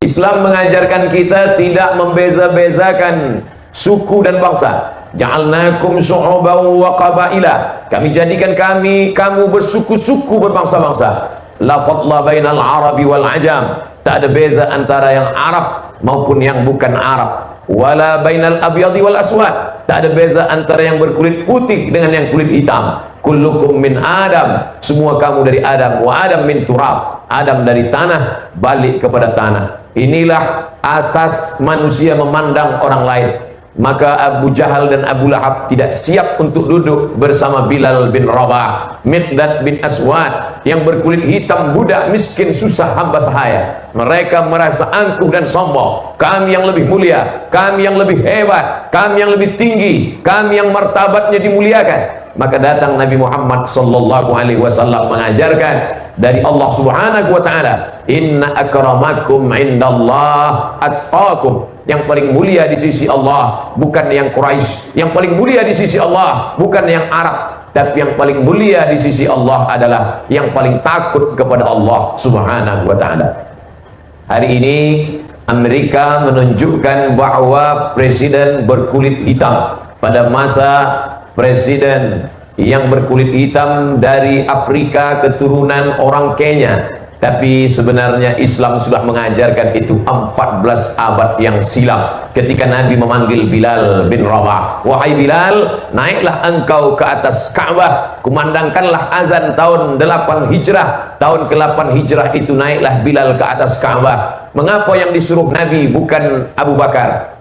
Islam mengajarkan kita tidak membeza-bezakan suku dan bangsa. Ja'alnakum syu'uban wa qabaila. Kami jadikan kamu bersuku-suku, berbangsa-bangsa. La fadla bainal arabi wal ajam. Tak ada beza antara yang Arab maupun yang bukan Arab. Wala bainal abyadi wal aswad. Tak ada beza antara yang berkulit putih dengan yang kulit hitam. Kullukum min Adam. Semua kamu dari Adam. Wa Adam min turab. Adam dari tanah, balik kepada tanah. Inilah asas manusia memandang orang lain. Maka Abu Jahal dan Abu Lahab tidak siap untuk duduk bersama Bilal bin Rabah, Miqdad bin Aswad, yang berkulit hitam, budak miskin, susah, hamba sahaya. Mereka merasa angkuh dan sombong. Kami yang lebih mulia, kami yang lebih hebat, kami yang lebih tinggi, kami yang martabatnya dimuliakan. Maka datang Nabi Muhammad sallallahu alaihi wasallam mengajarkan dari Allah Subhanahu wa taala, inna akramakum indallah atqakum. Yang paling mulia di sisi Allah bukan yang Quraisy, yang paling mulia di sisi Allah bukan yang Arab, tapi yang paling mulia di sisi Allah adalah yang paling takut kepada Allah Subhanahu wa taala. Hari ini Amerika menunjukkan bahwa presiden berkulit hitam. Pada masa presiden yang berkulit hitam dari Afrika, keturunan orang Kenya, tapi sebenarnya Islam sudah mengajarkan itu 14 abad yang silam. Ketika Nabi memanggil Bilal bin Rabah, wahai Bilal, naiklah engkau ke atas Ka'bah, kumandangkanlah azan tahun 8 Hijrah. Tahun ke-8 Hijrah itu naiklah Bilal ke atas Ka'bah. Mengapa yang disuruh Nabi bukan Abu Bakar?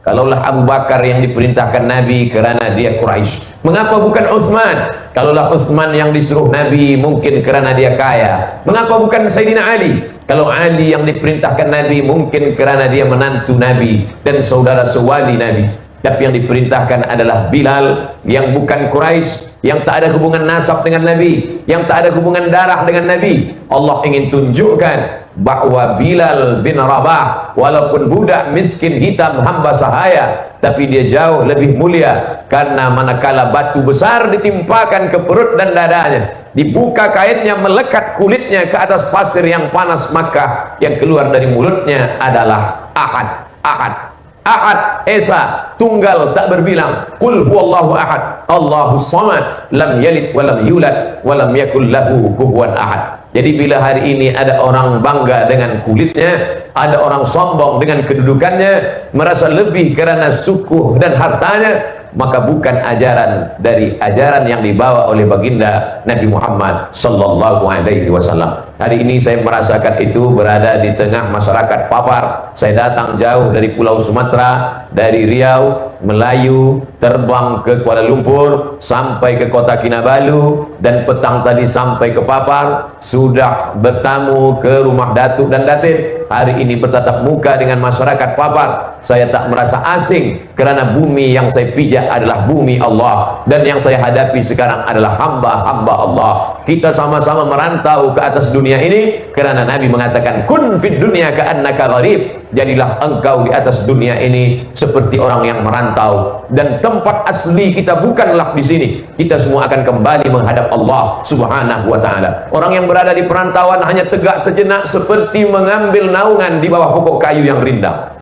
Kalaulah Abu Bakar yang diperintahkan Nabi karena dia Quraisy, mengapa bukan Utsman? Kalaulah Utsman yang disuruh Nabi mungkin karena dia kaya, mengapa bukan Sayyidina Ali? Kalau Ali yang diperintahkan Nabi mungkin karena dia menantu Nabi dan saudara sewali Nabi. Tapi yang diperintahkan adalah Bilal yang bukan Quraisy, yang tak ada hubungan nasab dengan Nabi, yang tak ada hubungan darah dengan Nabi. Allah ingin tunjukkan bahwa Bilal bin Rabah walaupun budak miskin hitam hamba sahaya, tapi dia jauh lebih mulia, karena manakala batu besar ditimpakan ke perut dan dadanya, dibuka kainnya, melekat kulitnya ke atas pasir yang panas Makkah, yang keluar dari mulutnya adalah Ahad, Ahad, Ahad, Esa, tunggal tak berbilang. Qul huwallahu ahad, Allahus samad, lam yalid walam yulad walam yakul lahu kufuwan ahad. Jadi bila hari ini ada orang bangga dengan kulitnya, ada orang sombong dengan kedudukannya, merasa lebih karena suku dan hartanya, maka bukan ajaran dari ajaran yang dibawa oleh baginda Nabi Muhammad sallallahu alaihi wasallam. Hari ini saya merasakan itu berada di tengah masyarakat Papar. Saya datang jauh dari Pulau Sumatera, dari Riau, Melayu, terbang ke Kuala Lumpur, sampai ke kota Kinabalu, dan petang tadi sampai ke Papar. Sudah bertamu ke rumah Datuk dan Datin. Hari ini bertatap muka dengan masyarakat Papar. Saya tak merasa asing, karena bumi yang saya pijak adalah bumi Allah, dan yang saya hadapi sekarang adalah hamba-hamba Allah. Kita sama-sama merantau ke atas dunia ini, karena Nabi mengatakan kun fid dunya ka'annaka gharib. Jadilah engkau di atas dunia ini seperti orang yang merantau, dan tempat asli kita bukanlah di sini. Kita semua akan kembali menghadap Allah Subhanahu wa taala. Orang yang berada di perantauan hanya tegak sejenak seperti mengambil naungan di bawah pokok kayu yang rindang.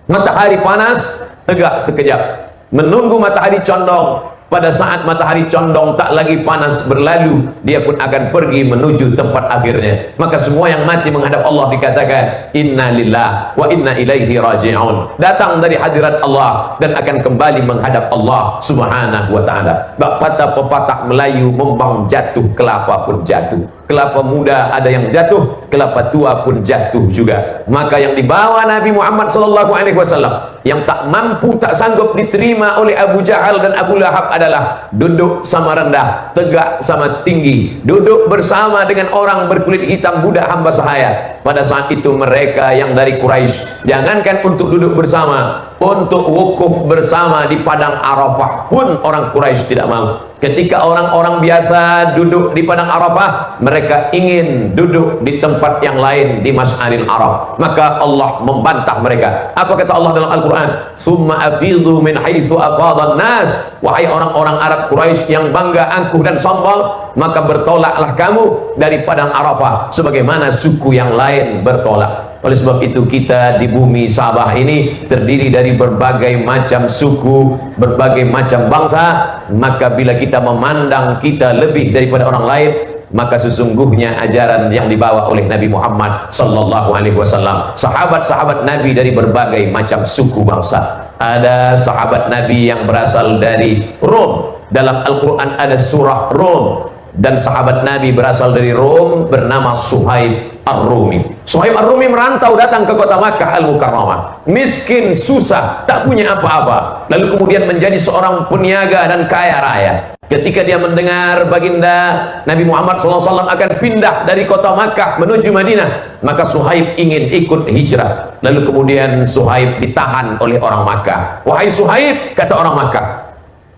Matahari panas, tegak sekejap, menunggu matahari condong. Pada saat matahari condong tak lagi panas berlalu, dia pun akan pergi menuju tempat akhirnya. Maka semua yang mati menghadap Allah dikatakan inna lillah wa inna ilaihi raji'un, datang dari hadirat Allah dan akan kembali menghadap Allah Subhanahu wa taala. Kata pepatah Melayu, membang jatuh kelapa pun jatuh. Kelapa muda ada yang jatuh, kelapa tua pun jatuh juga. Maka yang dibawa Nabi Muhammad sallallahu alaihi wasallam, yang tak mampu, tak sanggup diterima oleh Abu Jahal dan Abu Lahab adalah duduk sama rendah, tegak sama tinggi, duduk bersama dengan orang berkulit hitam, budak hamba sahaya. Pada saat itu mereka yang dari Quraisy, jangankan untuk duduk bersama, untuk wukuf bersama di padang Arafah pun orang Quraisy tidak mau. Ketika orang-orang biasa duduk di padang Arafah, mereka ingin duduk di tempat yang lain di Mas'aril Arab. Maka Allah membantah mereka. Apa kata Allah dalam Al-Quran? Summa afidhu min haitsu afadhan nas. Wahai orang-orang Arab Quraisy yang bangga, angkuh dan sombong, maka bertolaklah kamu dari padang Arafah sebagaimana suku yang lain bertolak. Oleh sebab itu kita di bumi Sabah ini terdiri dari berbagai macam suku, berbagai macam bangsa. Maka bila kita memandang kita lebih daripada orang lain, maka sesungguhnya ajaran yang dibawa oleh Nabi Muhammad sallallahu alaihi wasallam, sahabat-sahabat Nabi dari berbagai macam suku bangsa. Ada sahabat Nabi yang berasal dari Rom. Dalam Al-Quran ada surah Rom, dan sahabat Nabi berasal dari Rom bernama Suhaib Ar-Rumi. Suhaib Ar-Rumi merantau datang ke kota Makkah Al-Mukarramah, miskin, susah, tak punya apa-apa, lalu kemudian menjadi seorang peniaga dan kaya raya. Ketika dia mendengar baginda Nabi Muhammad SAW akan pindah dari kota Makkah menuju Madinah, maka Suhaib ingin ikut hijrah. Lalu kemudian Suhaib ditahan oleh orang Makkah. Wahai Suhaib, kata orang Makkah,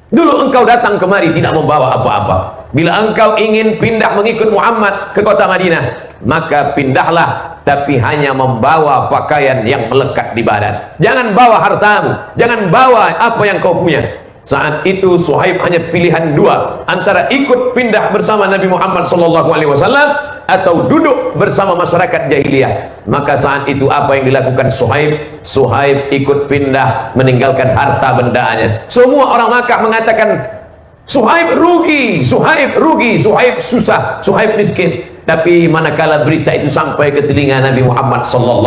dulu engkau datang kemari tidak membawa apa-apa. Bila engkau ingin pindah mengikut Muhammad ke kota Madinah, maka pindahlah, tapi hanya membawa pakaian yang melekat di badan. Jangan bawa hartamu, jangan bawa apa yang kau punya. Saat itu Suhaib hanya pilihan dua, antara ikut pindah bersama Nabi Muhammad SAW atau duduk bersama masyarakat jahiliyah. Maka saat itu apa yang dilakukan Suhaib? Suhaib ikut pindah, meninggalkan harta bendanya. Semua orang Makkah mengatakan Suhaib rugi, Suhaib rugi, Suhaib susah, Suhaib miskin. Tapi manakala berita itu sampai ke telinga Nabi Muhammad SAW,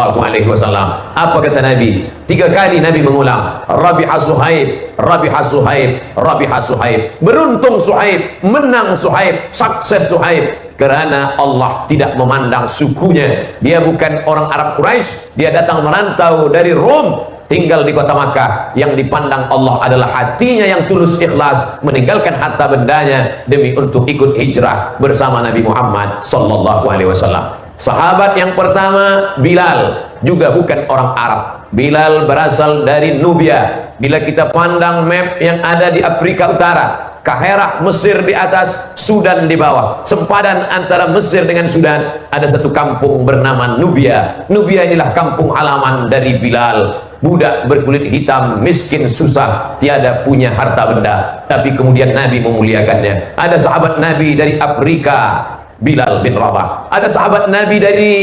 apa kata Nabi? 3 kali Nabi mengulang, Rabiha Suhaib, Rabiha Suhaib, Rabiha Suhaib. Beruntung Suhaib, menang Suhaib, sukses Suhaib. Karena Allah tidak memandang sukunya. Dia bukan orang Arab Quraisy, dia datang merantau dari Rom, tinggal di kota Makkah. Yang dipandang Allah adalah hatinya yang tulus ikhlas, meninggalkan harta bendanya demi untuk ikut hijrah bersama Nabi Muhammad SAW. Sahabat yang pertama Bilal, juga bukan orang Arab. Bilal berasal dari Nubia. Bila kita pandang map yang ada di Afrika Utara, Kaherah Mesir di atas, Sudan di bawah, sempadan antara Mesir dengan Sudan, ada satu kampung bernama Nubia. Nubia inilah kampung halaman dari Bilal, budak berkulit hitam, miskin, susah, tiada punya harta benda, tapi kemudian Nabi memuliakannya. Ada sahabat Nabi dari Afrika, Bilal bin Rabah. Ada sahabat Nabi dari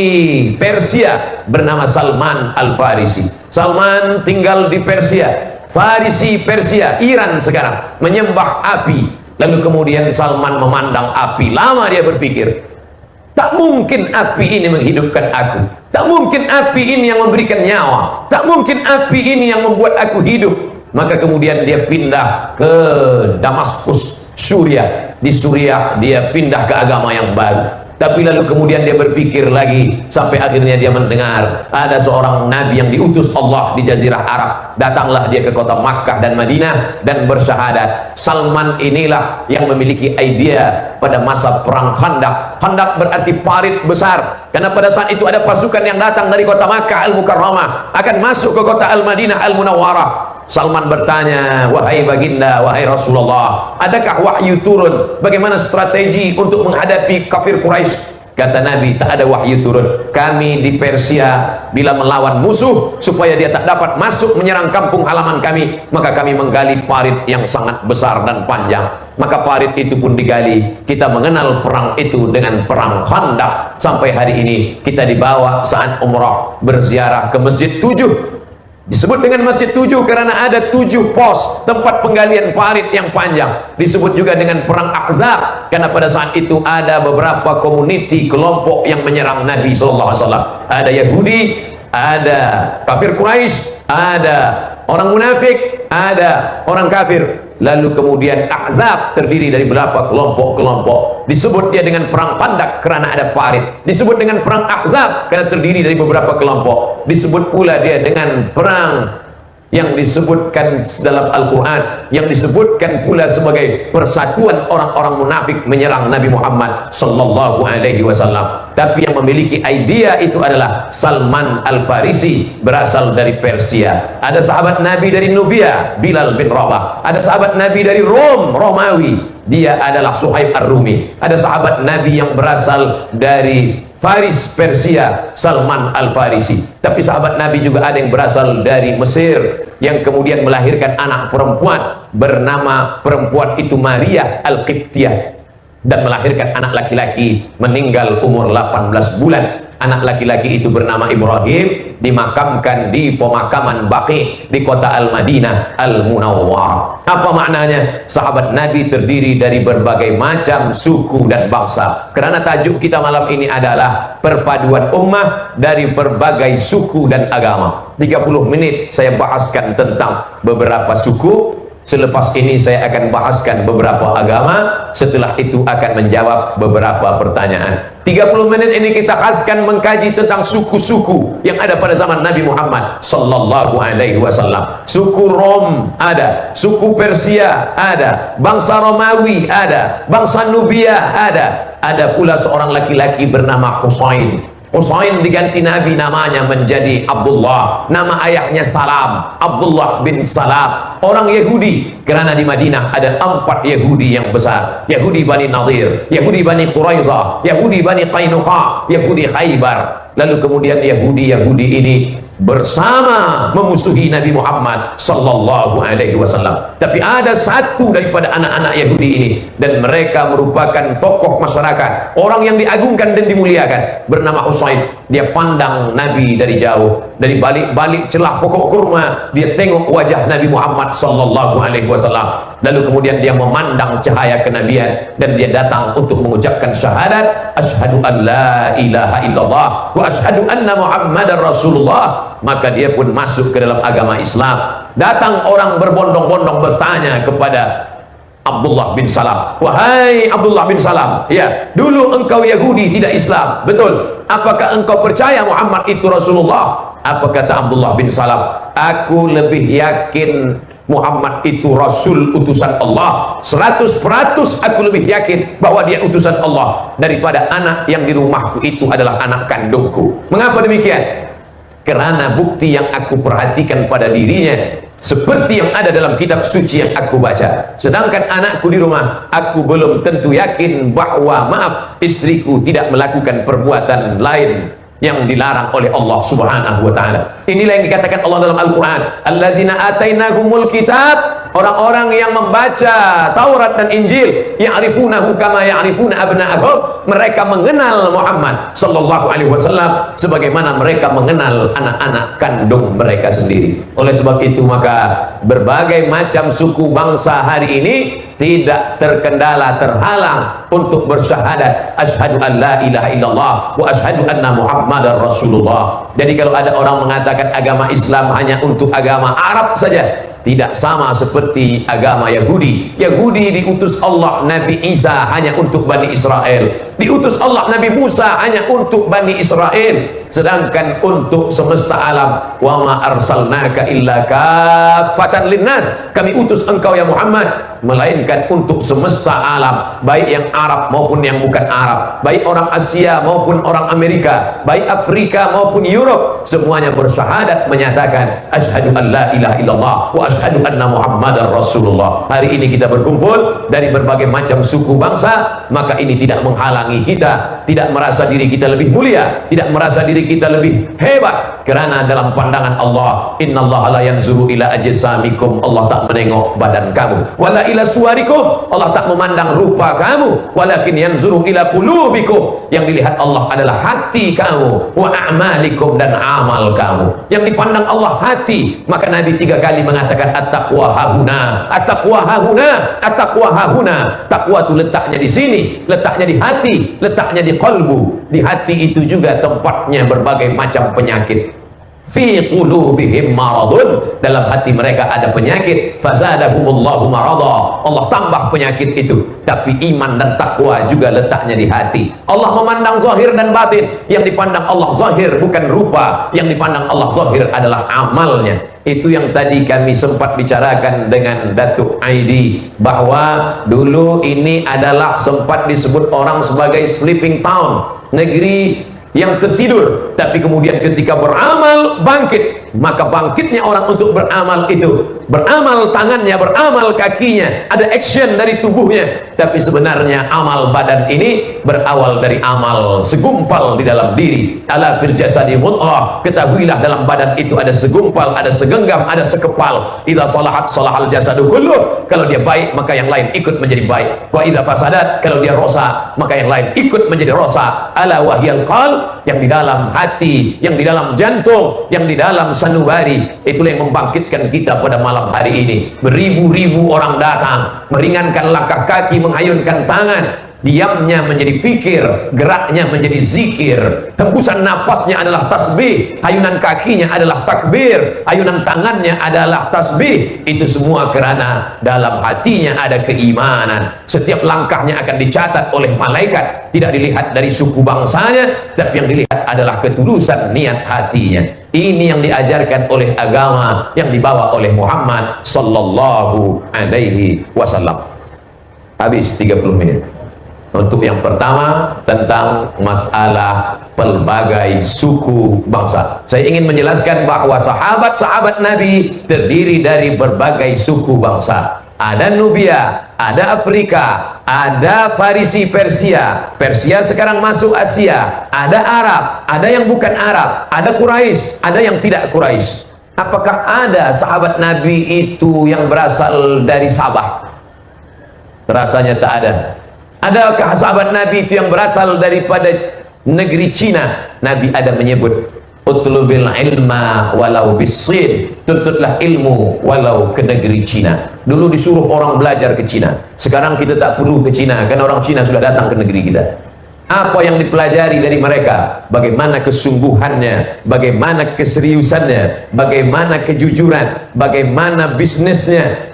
Persia bernama Salman Al-Farisi. Salman tinggal di Persia, Farisi, Persia, Iran sekarang, menyembah api. Lalu kemudian Salman memandang api. Lama dia berpikir, tak mungkin api ini menghidupkan aku, tak mungkin api ini yang memberikan nyawa, tak mungkin api ini yang membuat aku hidup. Maka kemudian dia pindah ke Damaskus, Suriah. Di Suriah dia pindah ke agama yang baru. Tapi lalu kemudian dia berpikir lagi, sampai akhirnya dia mendengar ada seorang nabi yang diutus Allah di Jazirah Arab. Datanglah dia ke kota Makkah dan Madinah dan bersyahadat. Salman inilah yang memiliki idea pada masa perang Khandaq. Khandaq berarti parit besar, karena pada saat itu ada pasukan yang datang dari kota Makkah Al-Mukarramah akan masuk ke kota Al-Madinah Al-Munawwarah. Salman bertanya, wahai baginda, wahai Rasulullah, adakah wahyu turun? Bagaimana strategi untuk menghadapi kafir Quraisy? Kata Nabi, tak ada wahyu turun. Kami di Persia bila melawan musuh supaya dia tak dapat masuk menyerang kampung halaman kami, maka kami menggali parit yang sangat besar dan panjang. Maka parit itu pun digali. Kita mengenal perang itu dengan perang Khandaq. Sampai hari ini kita dibawa saat umrah berziarah ke Masjid 7. Disebut dengan Masjid 7 karena ada 7 pos tempat penggalian parit yang panjang. Disebut juga dengan perang Ahzab karena pada saat itu ada beberapa komuniti, kelompok yang menyerang Nabi SAW. Ada Yahudi, ada kafir Quraisy, ada orang munafik, ada orang kafir. Lalu kemudian Ahzab terdiri dari beberapa kelompok-kelompok. Disebut dia dengan perang Khandaq karena ada parit. Disebut dengan perang Ahzab karena terdiri dari beberapa kelompok. Disebut pula dia dengan perang yang disebutkan dalam Al-Quran, yang disebutkan pula sebagai persatuan orang-orang munafik menyerang Nabi Muhammad sallallahu alaihi wasallam. Tapi yang memiliki idea itu adalah Salman Al-Farisi, berasal dari Persia. Ada sahabat Nabi dari Nubia, Bilal bin Rabah. Ada sahabat Nabi dari Rom, Romawi, dia adalah Suhaib Ar-Rumi. Ada sahabat Nabi yang berasal dari Faris, Persia, Salman Al-Farisi. Tapi sahabat Nabi juga ada yang berasal dari Mesir, yang kemudian melahirkan anak perempuan, bernama perempuan itu Maria Al-Qibtiyah, dan melahirkan anak laki-laki, meninggal umur 18 bulan. Anak laki-laki itu bernama Ibrahim, dimakamkan di pemakaman Baqi di kota Al-Madinah Al-Munawwarah. Apa maknanya? Sahabat Nabi terdiri dari berbagai macam suku dan bangsa. Karena tajuk kita malam ini adalah perpaduan ummah dari berbagai suku dan agama. 30 menit saya bahaskan tentang beberapa suku. Selepas ini saya akan bahaskan beberapa agama. Setelah itu akan menjawab beberapa pertanyaan. 30 menit ini kita khaskan mengkaji tentang suku-suku yang ada pada zaman Nabi Muhammad sallallahu alaihi wasallam. Suku Rom ada, suku Persia ada, bangsa Romawi ada, bangsa Nubia ada pula seorang laki-laki bernama Husain. Husain diganti Nabi namanya menjadi Abdullah. Nama ayahnya Salam, Abdullah bin Salam. Orang Yahudi, karena di Madinah ada 4 Yahudi yang besar. Yahudi Bani Nadir, Yahudi Bani Quraizah, Yahudi Bani Qainuqa, Yahudi Khaybar. Lalu kemudian Yahudi ini bersama memusuhi Nabi Muhammad sallallahu alaihi wasallam. Tapi ada satu daripada anak-anak Yahudi ini, dan mereka merupakan tokoh masyarakat, orang yang diagungkan dan dimuliakan, bernama Husain. Dia pandang Nabi dari jauh, dari balik-balik celah pokok kurma, dia tengok wajah Nabi Muhammad sallallahu alaihi wasallam. Lalu kemudian dia memandang cahaya kenabian, dan dia datang untuk mengucapkan syahadat, asyhadu an la ilaha illallah wa asyhadu anna Muhammadar Rasulullah. Maka dia pun masuk ke dalam agama Islam. Datang orang berbondong-bondong bertanya kepada Abdullah bin Salam, wahai Abdullah bin Salam, ya, dulu engkau Yahudi tidak Islam, betul? Apakah engkau percaya Muhammad itu Rasulullah? Apa kata Abdullah bin Salam? Aku lebih yakin Muhammad itu Rasul utusan Allah, 100% aku lebih yakin bahwa dia utusan Allah daripada anak yang di rumahku itu adalah anak kandungku. Mengapa demikian? Karena bukti yang aku perhatikan pada dirinya seperti yang ada dalam kitab suci yang aku baca. Sedangkan anakku di rumah, aku belum tentu yakin bahwa, maaf, istriku tidak melakukan perbuatan lain yang dilarang oleh Allah subhanahu wa ta'ala. Inilah yang dikatakan Allah dalam Al-Quran, alladzina atainahumul kitab, orang-orang yang membaca Taurat dan Injil, ya'rifunahu kama ya'rifuna abna'ahum, mereka mengenal Muhammad sallallahu alaihi wasallam sebagaimana mereka mengenal anak-anak kandung mereka sendiri. Oleh sebab itu maka berbagai macam suku bangsa hari ini tidak terkendala, terhalang untuk bersyahadat asyhadu an la ilaha illallah wa asyhadu anna Muhammadar Rasulullah. Jadi kalau ada orang mengatakan agama Islam hanya untuk agama Arab saja, tidak sama seperti agama Yahudi. Yahudi diutus Allah Nabi Isa hanya untuk Bani Israel, diutus Allah Nabi Musa hanya untuk Bani Israel. Sedangkan untuk semesta alam, wa ma arsalnaka illa kaffatan linnas, kami utus engkau ya Muhammad melainkan untuk semesta alam, baik yang Arab maupun yang bukan Arab, baik orang Asia maupun orang Amerika, baik Afrika maupun Europe, semuanya bersyahadat menyatakan asyhadu an la ilaha illallah wa asyhadu anna Muhammadar Rasulullah. Hari ini kita berkumpul dari berbagai macam suku bangsa, maka ini tidak menghalangi kita, tidak merasa diri kita lebih mulia, tidak merasa diri kita lebih hebat, karena dalam pandangan Allah, innallaha la yanzuru ila ajsamikum, Allah tak menengok badan kamu, wala ila suwarikum, Allah tak memandang rupa kamu, walakin yanzuru ila qulubikum, yang dilihat Allah adalah hati kamu, wa a'malikum, dan amal kamu. Yang dipandang Allah hati. Maka Nabi 3 kali mengatakan at-taqwa hahuna, at-taqwa hahuna, at-taqwa hahuna. Takwa itu letaknya di sini, letaknya di hati, letaknya di qalbu. Di hati itu juga tempatnya berbagai macam penyakit. Fi qulubihim maradun, dalam hati mereka ada penyakit, fazadahumullahu marada, Allah tambah penyakit itu. Tapi iman dan takwa juga letaknya di hati. Allah memandang zahir dan batin. Yang dipandang Allah zahir bukan rupa, yang dipandang Allah zahir adalah amalnya. Itu yang tadi kami sempat bicarakan dengan Datuk Aidi, bahwa dulu ini adalah sempat disebut orang sebagai sleeping town, negeri yang tertidur, tapi kemudian ketika beramal bangkit. Maka bangkitnya orang untuk beramal itu beramal tangannya, beramal kakinya, ada action dari tubuhnya, tapi sebenarnya amal badan ini berawal dari amal segumpal di dalam diri. Ala fil jasadi mudghah, ketahuilah dalam badan itu ada segumpal, ada segenggam, ada sekepal. Idza salahat salahal jasadu kulluh, kalau dia baik maka yang lain ikut menjadi baik. Wa idza fasadat, kalau dia rosak maka yang lain ikut menjadi rosak. Ala wahyal qalb, yang di dalam hati, yang di dalam jantung, yang di dalam sanubari, itulah yang membangkitkan kita pada malam hari ini. Beribu-ribu orang datang, meringankan langkah kaki, menghayunkan tangan, diamnya menjadi fikir, geraknya menjadi zikir, hembusan napasnya adalah tasbih, ayunan kakinya adalah takbir, ayunan tangannya adalah tasbih. Itu semua karena dalam hatinya ada keimanan. Setiap langkahnya akan dicatat oleh malaikat, tidak dilihat dari suku bangsanya, tapi yang dilihat adalah ketulusan niat hatinya. Ini yang diajarkan oleh agama yang dibawa oleh Muhammad sallallahu alaihi wasallam. Habis 30 menit. Untuk yang pertama tentang masalah pelbagai suku bangsa. Saya ingin menjelaskan bahwa sahabat-sahabat Nabi terdiri dari berbagai suku bangsa. Ada Nubia, ada Afrika, ada Farisi, Persia. Persia sekarang masuk Asia. Ada Arab, ada yang bukan Arab, ada Quraisy, ada yang tidak Quraisy. Apakah ada sahabat Nabi itu yang berasal dari Sabah? Rasanya tak ada. Adakah sahabat Nabi itu yang berasal daripada negeri Cina? Nabi ada menyebut, utlubil ilma walau bisin, tuntutlah ilmu walau ke negeri Cina. Dulu disuruh orang belajar ke Cina, sekarang kita tak perlu ke Cina karena orang Cina sudah datang ke negeri kita. Apa yang dipelajari dari mereka? Bagaimana kesungguhannya, bagaimana keseriusannya, bagaimana kejujuran, bagaimana bisnisnya.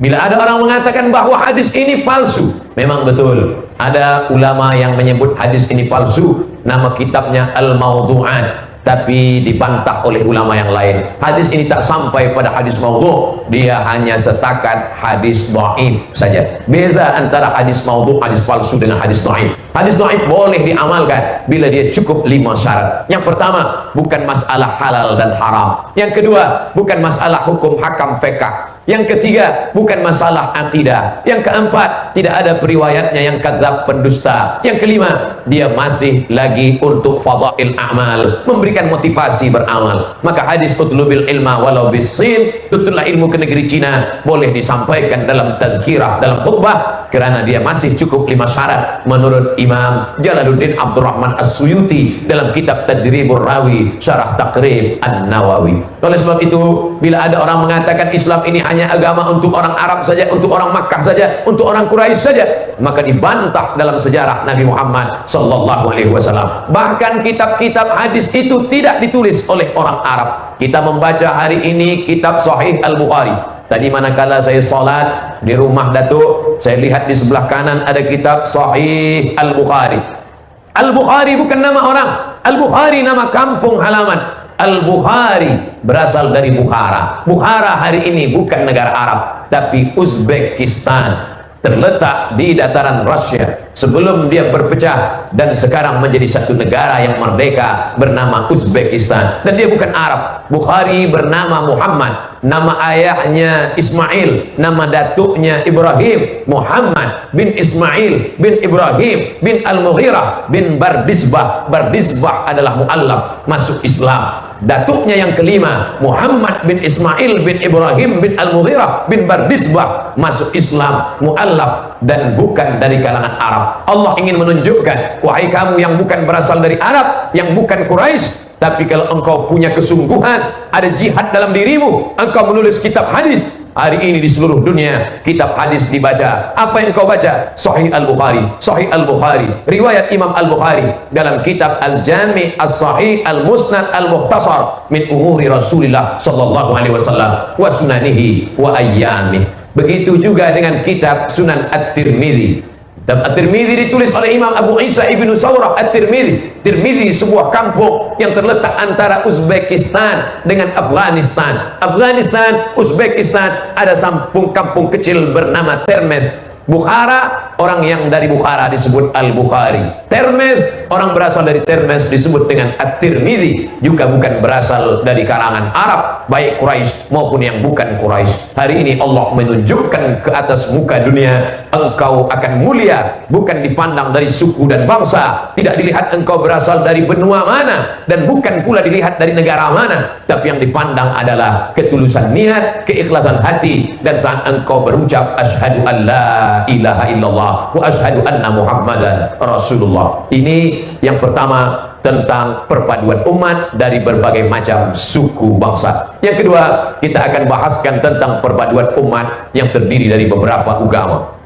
Bila ada orang mengatakan bahwa hadis ini palsu, memang betul. Ada ulama yang menyebut hadis ini palsu, nama kitabnya Al-Mawdu'at, tapi dibantah oleh ulama yang lain. Hadis ini tak sampai pada hadis maudhu', dia hanya setakat hadis dhaif saja. Beza antara hadis maudhu', hadis palsu dengan hadis dhaif. Hadis dhaif boleh diamalkan bila dia cukup 5 syarat. Yang pertama, bukan masalah halal dan haram. Yang kedua, bukan masalah hukum hakam fiqh. Yang ketiga, bukan masalah akidah. Yang keempat, tidak ada periwayatnya yang kadzab, pendusta. Yang kelima, dia masih lagi untuk fadail amal, memberikan motivasi beramal. Maka hadis utlubil ilma walau bisin, tutuplah ilmu ke negeri Cina, boleh disampaikan dalam tazkirah, dalam khutbah, kerana dia masih cukup 5 syarat menurut Imam Jalaluddin Abdurrahman As-Suyuti dalam kitab Tadribur Rawi Syarah Taqrib An-Nawawi. Oleh sebab itu, bila ada orang mengatakan Islam ini hanya agama untuk orang Arab saja, untuk orang Makkah saja, untuk orang Quraisy saja, maka dibantah dalam sejarah Nabi Muhammad sallallahu alaihi wasallam. Bahkan kitab-kitab hadis itu tidak ditulis oleh orang Arab. Kita membaca hari ini kitab Sahih Al-Bukhari. Tadi manakala saya salat di rumah Datuk, saya lihat di sebelah kanan ada kitab Sahih Al-Bukhari. Al-Bukhari bukan nama orang, Al-Bukhari nama kampung halaman. Al-Bukhari berasal dari Bukhara. Bukhara hari ini bukan negara Arab, tapi Uzbekistan, terletak di dataran Rusia sebelum dia berpecah dan sekarang menjadi satu negara yang merdeka bernama Uzbekistan. Dan dia bukan Arab. Bukhari bernama Muhammad, nama ayahnya Ismail, nama datuknya Ibrahim. Muhammad bin Ismail bin Ibrahim bin Al-Mughirah bin Bardizbah. Bardizbah adalah mu'allaf, masuk Islam. Datuknya yang kelima, Muhammad bin Ismail bin Ibrahim bin Al-Mughirah bin Bardizbah, masuk Islam, mu'allaf, dan bukan dari kalangan Arab. Allah ingin menunjukkan, wahai kamu yang bukan berasal dari Arab, yang bukan Quraisy, tapi kalau engkau punya kesungguhan, ada jihad dalam dirimu, engkau menulis kitab hadis. Hari ini di seluruh dunia kitab hadis dibaca. Apa yang kau baca? Sahih Al-Bukhari. Sahih Al-Bukhari, riwayat Imam Al-Bukhari dalam kitab Al-Jami' As-Sahih Al-Musnad Al-Mukhtasar min umuri Rasulillah sallallahu alaihi wasallam wa sunanihi wa ayyamih. Begitu juga dengan kitab Sunan At-Tirmidzi. Dan At-Tirmidzi ditulis oleh Imam Abu Isa Ibnu Saurah At-Tirmidzi. Tirmidzi sebuah kampung yang terletak antara Uzbekistan dengan Afghanistan. Afghanistan, Uzbekistan, ada kampung kecil bernama Termez. Bukhara, orang yang dari Bukhara disebut Al-Bukhari. Termez, orang berasal dari Termez disebut dengan At-Tirmidzi, juga bukan berasal dari kalangan Arab, baik Quraisy maupun yang bukan Quraisy. Hari ini Allah menunjukkan ke atas muka dunia, engkau akan mulia bukan dipandang dari suku dan bangsa, tidak dilihat engkau berasal dari benua mana, dan bukan pula dilihat dari negara mana, tapi yang dipandang adalah ketulusan niat, keikhlasan hati, dan saat engkau berucap asyhadu an la ilaha illallah wa asyhadu anna muhammadan rasulullah. Ini yang pertama, tentang perpaduan umat dari berbagai macam suku bangsa. Yang kedua, kita akan bahaskan tentang perpaduan umat yang terdiri dari beberapa agama.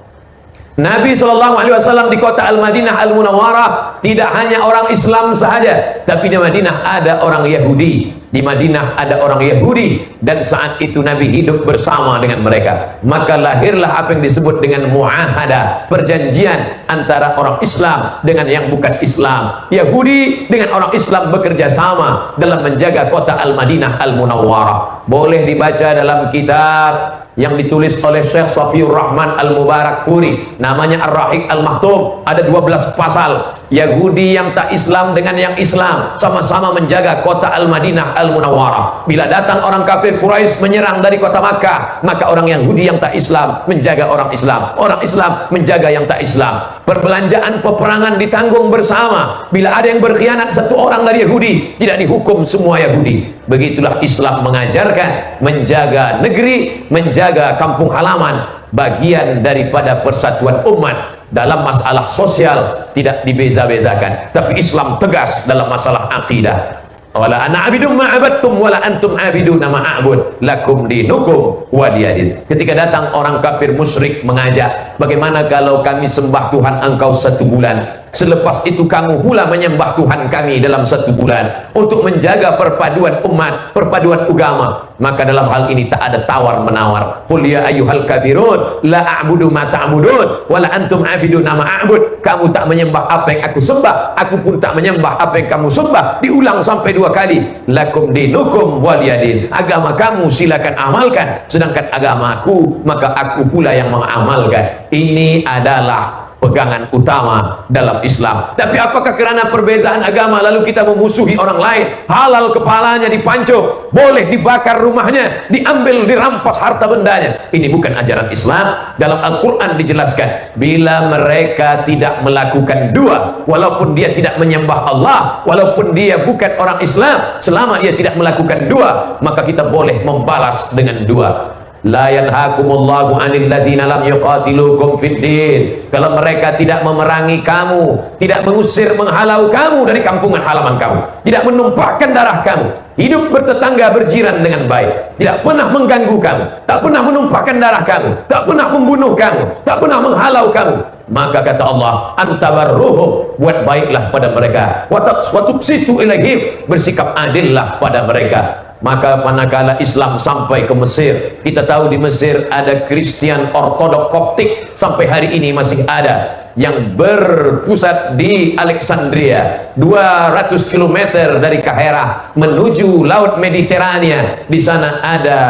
Nabi SAW di kota Al-Madinah Al-Munawwarah tidak hanya orang Islam sahaja, tapi di Madinah ada orang Yahudi, di Madinah ada orang Yahudi, dan saat itu Nabi hidup bersama dengan mereka. Maka lahirlah apa yang disebut dengan muahadah, perjanjian antara orang Islam dengan yang bukan Islam. Yahudi dengan orang Islam bekerja sama dalam menjaga kota Al-Madinah Al-Munawwarah. Boleh dibaca dalam kitab yang ditulis oleh Syekh Safiur Rahman Al-Mubarakfuri, namanya Ar-Rahiq Al-Mahtub. Ada 12 pasal. Yahudi yang tak Islam dengan yang Islam sama-sama menjaga kota Al-Madinah Al-Munawwarah. Bila datang orang kafir Quraisy menyerang dari kota Makkah, maka orang Yahudi yang tak Islam menjaga orang Islam, orang Islam menjaga yang tak Islam. Perbelanjaan peperangan ditanggung bersama. Bila ada yang berkhianat satu orang dari Yahudi, tidak dihukum semua Yahudi. Begitulah Islam mengajarkan menjaga negeri, menjaga kampung halaman, bagian daripada persatuan umat. Dalam masalah sosial tidak dibeza-bezakan, tapi Islam tegas dalam masalah akidah. Wala ana abidum ma abadtum wala antum abiduna ma a'bud lakum dinukum waliyadin. Ketika datang orang kafir musyrik mengajak, bagaimana kalau kami sembah Tuhan engkau 1 bulan, selepas itu kamu pula menyembah Tuhan kami dalam 1 bulan, untuk menjaga perpaduan umat, perpaduan agama. Maka dalam hal ini tak ada tawar-menawar. Qul ya ayyuhal kafirun la a'budu ma ta'budun wala antum abiduna ma a'bud. Kamu tak menyembah apa yang aku sembah, aku pun tak menyembah apa yang kamu sembah. Diulang sampai 2 kali. Lakum dinukum waliyadin. Agama kamu silakan amalkan, sedangkan agamaku maka aku pula yang mengamalkan. Ini adalah pegangan utama dalam Islam. Tapi apakah kerana perbezaan agama lalu kita memusuhi orang lain? Halal kepalanya dipancung, boleh dibakar rumahnya, diambil, dirampas harta bendanya. Ini bukan ajaran Islam. Dalam Al-Quran dijelaskan, bila mereka tidak melakukan dua, walaupun dia tidak menyembah Allah, walaupun dia bukan orang Islam, selama dia tidak melakukan dua, maka kita boleh membalas dengan dua. La yanhakumullahu 'anil ladzina lam yuqatilukum fid din. Kalau mereka tidak memerangi kamu, tidak mengusir, menghalau kamu dari kampungan halaman kamu, tidak menumpahkan darah kamu, hidup bertetangga berjiran dengan baik, tidak pernah mengganggu kamu, tak pernah menumpahkan darah kamu, tak pernah membunuh kamu, tak pernah menghalau kamu, maka kata Allah, antabarruhum, buat baiklah pada mereka, wa tuqsitu ilaihim, bersikap adillah pada mereka. Maka manakala Islam sampai ke Mesir, kita tahu di Mesir ada Kristen Ortodok Koptik, sampai hari ini masih ada, yang berpusat di Alexandria, 200 km dari Kahira menuju Laut Mediterania. Di sana ada